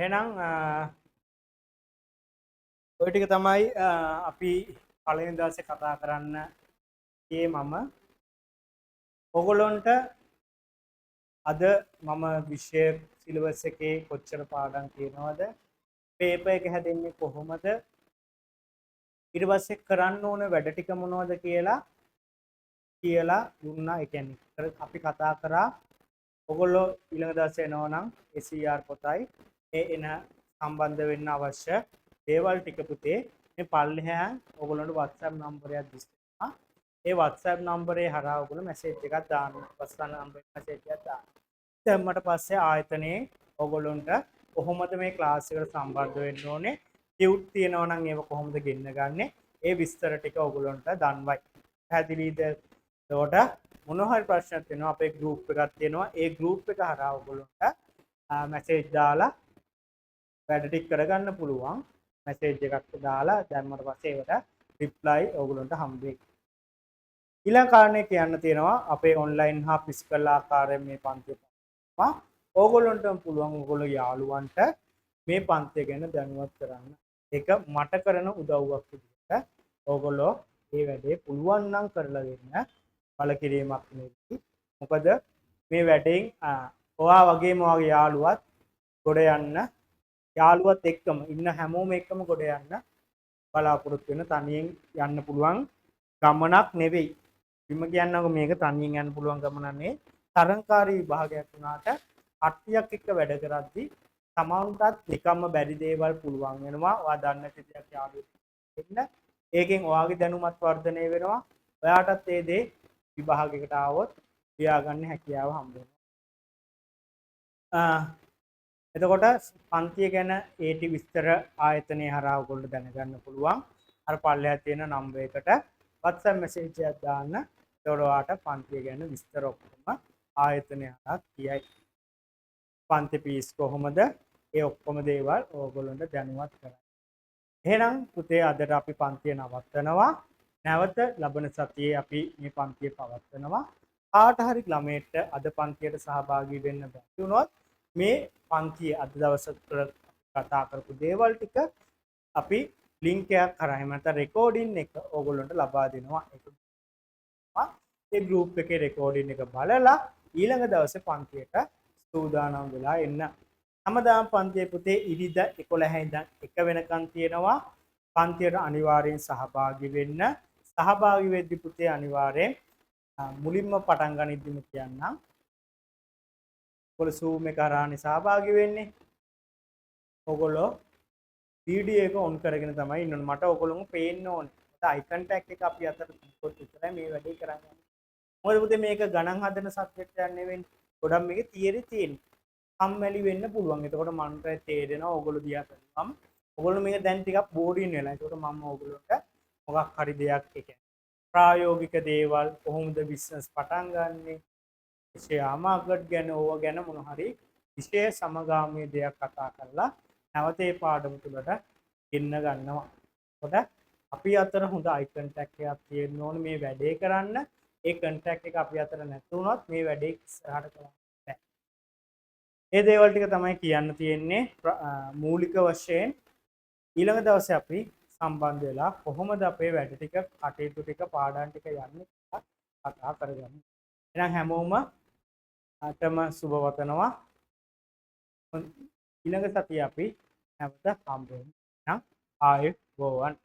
එහෙනම් ඔය ටික තමයි අපි පළවෙනි දවසේ කතා කරන්න ගියේ මම. ඔයගොල්ලන්ට අද මම විෂය සිලබස් එකේ කොච්චර පාඩම් තියෙනවද? පේපර් එක හැදෙන්නේ කොහොමද? ඊට පස්සේ කරන්න ඕන වැඩ ටික මොනවද කියලා දුන්නා. ඒ කියන්නේ අපි කතා කරා ඔයගොල්ලෝ ඊළඟ දවසේ එනවා නම් SCR පොතයි ඒ එන සම්බන්ධ වෙන්න අවශ්‍ය දේවල් ටික පුතේ මේ පල්ලෙහාන් ඔයගොල්ලන්ට WhatsApp නම්බරයක් දිස්නවා. ඒ WhatsApp නම්බරේ හරහා ඔයගොල්ලෝ මැසේජ් එකක් දාන්න. WhatsApp නම්බරේ මැසේජ් එකක් දාන්න. දැම්මට පස්සේ ආයතනයේ ඔයගොල්ලන්ට කොහොමද මේ ක්ලාස් එකට සම්බන්ධ වෙන්න ඕනේ? ටියුට් තියෙනවා නම් ඒව කොහොමද ගෙන්න ගන්නෙ? ඒ විස්තර ටික ඔයගොල්ලන්ට දන්වයි. පැහැදිලිද? එතකොට මොන හරි ප්‍රශ්නයක් තියෙනවා අපේ ගෲප් එකක් තියෙනවා. ඒ ගෲප් එක හරහා ඔයගොල්ලන්ට මැසේජ් දාලා වැඩ ටික කරගන්න පුළුවන්. මැසේජ් එකක් දාලා දැම්මට පස්සේ ඒකට රිප්ලයි ඔයගොල්ලන්ට හම්බ වෙයි. ඊළඟ කාරණේ කියන්න තියෙනවා අපේ ඔන්ලයින් හා ෆිසිකල් ආකාරයෙන් මේ පන්තිය පවත්වනවා. ඕගොල්ලන්ටම පුළුවන් ඔයගොල්ලෝ යාළුවන්ට මේ පන්තිය ගැන දැනුවත් කරන්න. ඒක මට කරන උදව්වක් විදිහට ඕගොල්ලෝ මේ වැඩේ පුළුවන් නම් කරලා දෙන්න. බලකිරීමක් නෙවෙයි. මොකද මේ වැඩෙන් ඔයා වගේම ඔයාගේ යාළුවත් ගොඩ යන්න යාළුවත් එක්කම ඉන්න හැමෝම එක්කම ගොඩ යන්න බලාපොරොත්තු වෙන තනියෙන් යන්න පුළුවන් ගමනක් නෙවෙයි. බිම කියන්නකො මේක තනියෙන් යන්න පුළුවන් ගමනක් නෙවෙයි. තරංකාරී විභාගයක් වුණාට කට්ටියක් එක්ක වැඩ කරද්දී තමන්ටත් නිකම්ම බැරි දේවල් පුළුවන් වෙනවා. ඔයා දන්න දෙයක් යාළුවෙක් ඉන්න. ඒකෙන් ඔයාගේ දැනුමත් වර්ධනය වෙනවා. ඔයාටත් ඒ දේ විභාගයකට ආවොත් ලියාගන්න හැකියාව හම්බ වෙනවා. එතකොට පන්තිය ගැන ඒටි විස්තර ආයතනයේ හරහා ඔයගොල්ලෝ දැනගන්න පුළුවන්. අර පල්ලෙහා තියෙන නම්බර් එකට WhatsApp මැසේජ් එකක් දාන්න. එතකොට ඔයාට පන්තිය ගැන විස්තර ඔක්කොම ආයතනය හරහා කියයි. පන්ති පීස් කොහොමද? ඒ ඔක්කොම දේවල් ඕගොල්ලන්ට දැනුවත් කරයි. එහෙනම් පුතේ අදට අපි පන්තිය නවත්තනවා. නැවත ලබන සතියේ අපි මේ පන්තිය පවත්වනවා. කාට හරි ළමයට අද පන්තියට සහභාගී වෙන්න බැරි වුණොත් මේ පන්තියේ අද දවස් කතා කරපු දේවල් ටික අපි ලින්ක් එකක් කරා එහෙම නැත්නම් රෙකෝඩින් එක ඕගොල්ලන්ට ලබා දෙනවා. ඒ ගෲප් එකේ රෙකෝඩින් එක බලලා ඊළඟ දවසේ පන්තියට සූදානම් වෙලා එන්න. හැමදාම පන්තියේ පුතේ ඉරිදා 11 ඉඳන් 1 වෙනකන් තියෙනවා. පන්තියට අනිවාර්යෙන් සහභාගී වෙන්න. සහභාගී වෙද්දී පුතේ අනිවාර්යෙන් මුලින්ම පටන් ගනිද්දිම කියන්නම්. ඔයගොල්ලෝ Zoom එක හරහානේ සහභාගී වෙන්නේ. ඔයගොල්ලෝ වීඩියෝ එක ඔන් කරගෙන තමයි ඉන්න ඕනේ. මට ඔයගොල්ලෝම පේන්න ඕනේ. අයි කන්ටැක්ට් එක අපි අතර තිබ්බොත් විතරයි මේ වැඩේ කරන්නේ. මොකද පුතේ මේක ගණන් හදන සබ්ජෙක්ට් එකක් නෙවෙයි. ගොඩක් මේකේ තියරි තියෙන්නේ. කම්මැලි වෙන්න පුළුවන්. එතකොට මන්ට තේරෙනවා ඔයගොල්ලෝ දිහා බලපම්. ඔයගොල්ලෝ මේක දැන් ටිකක් බෝරින් වෙලා. ඒකට මම ඔයගොල්ලන්ට මොකක් හරි දෙයක් කියන්නේ ප්‍රායෝගික දේවල් කොහොමද බිස්නස් පටන් ගන්නෙ ෂෙයා මාකට් ගැන ඕවා ගැන මොන හරි විශේෂ සමගාමී දෙයක් කතා කරලා නැවත ඒ පාඩම තුලට ගෙන්න ගන්නවා. එතකොට අපි අතර හොඳ අයි කන්ටැක්ට් එකක් තියෙන්න ඕනේ මේ වැඩේ කරන්න. ඒ කන්ටැක්ට් එක අපි අතර නැති වුණොත් මේ වැඩේ ඉස්සරහට කරන්න බැහැ. මේ දේවල් ටික තමයි කියන්න තියෙන්නේ මූලික වශයෙන්. ඊළඟ දවසේ අපි සම්බන්ධ වෙලා කොහොමද අපේ වැඩ ටික කටයුතු ටික පාඩම් ටික යන්නේ කියලා කතා කරගන්න. එහෙනම් හැමෝම අතම සුබ වතනවා. ඊළඟ සතියේ අපි නැවත හම්බ වෙමු. එහෙනම් ආයෙත් ගෝවන්.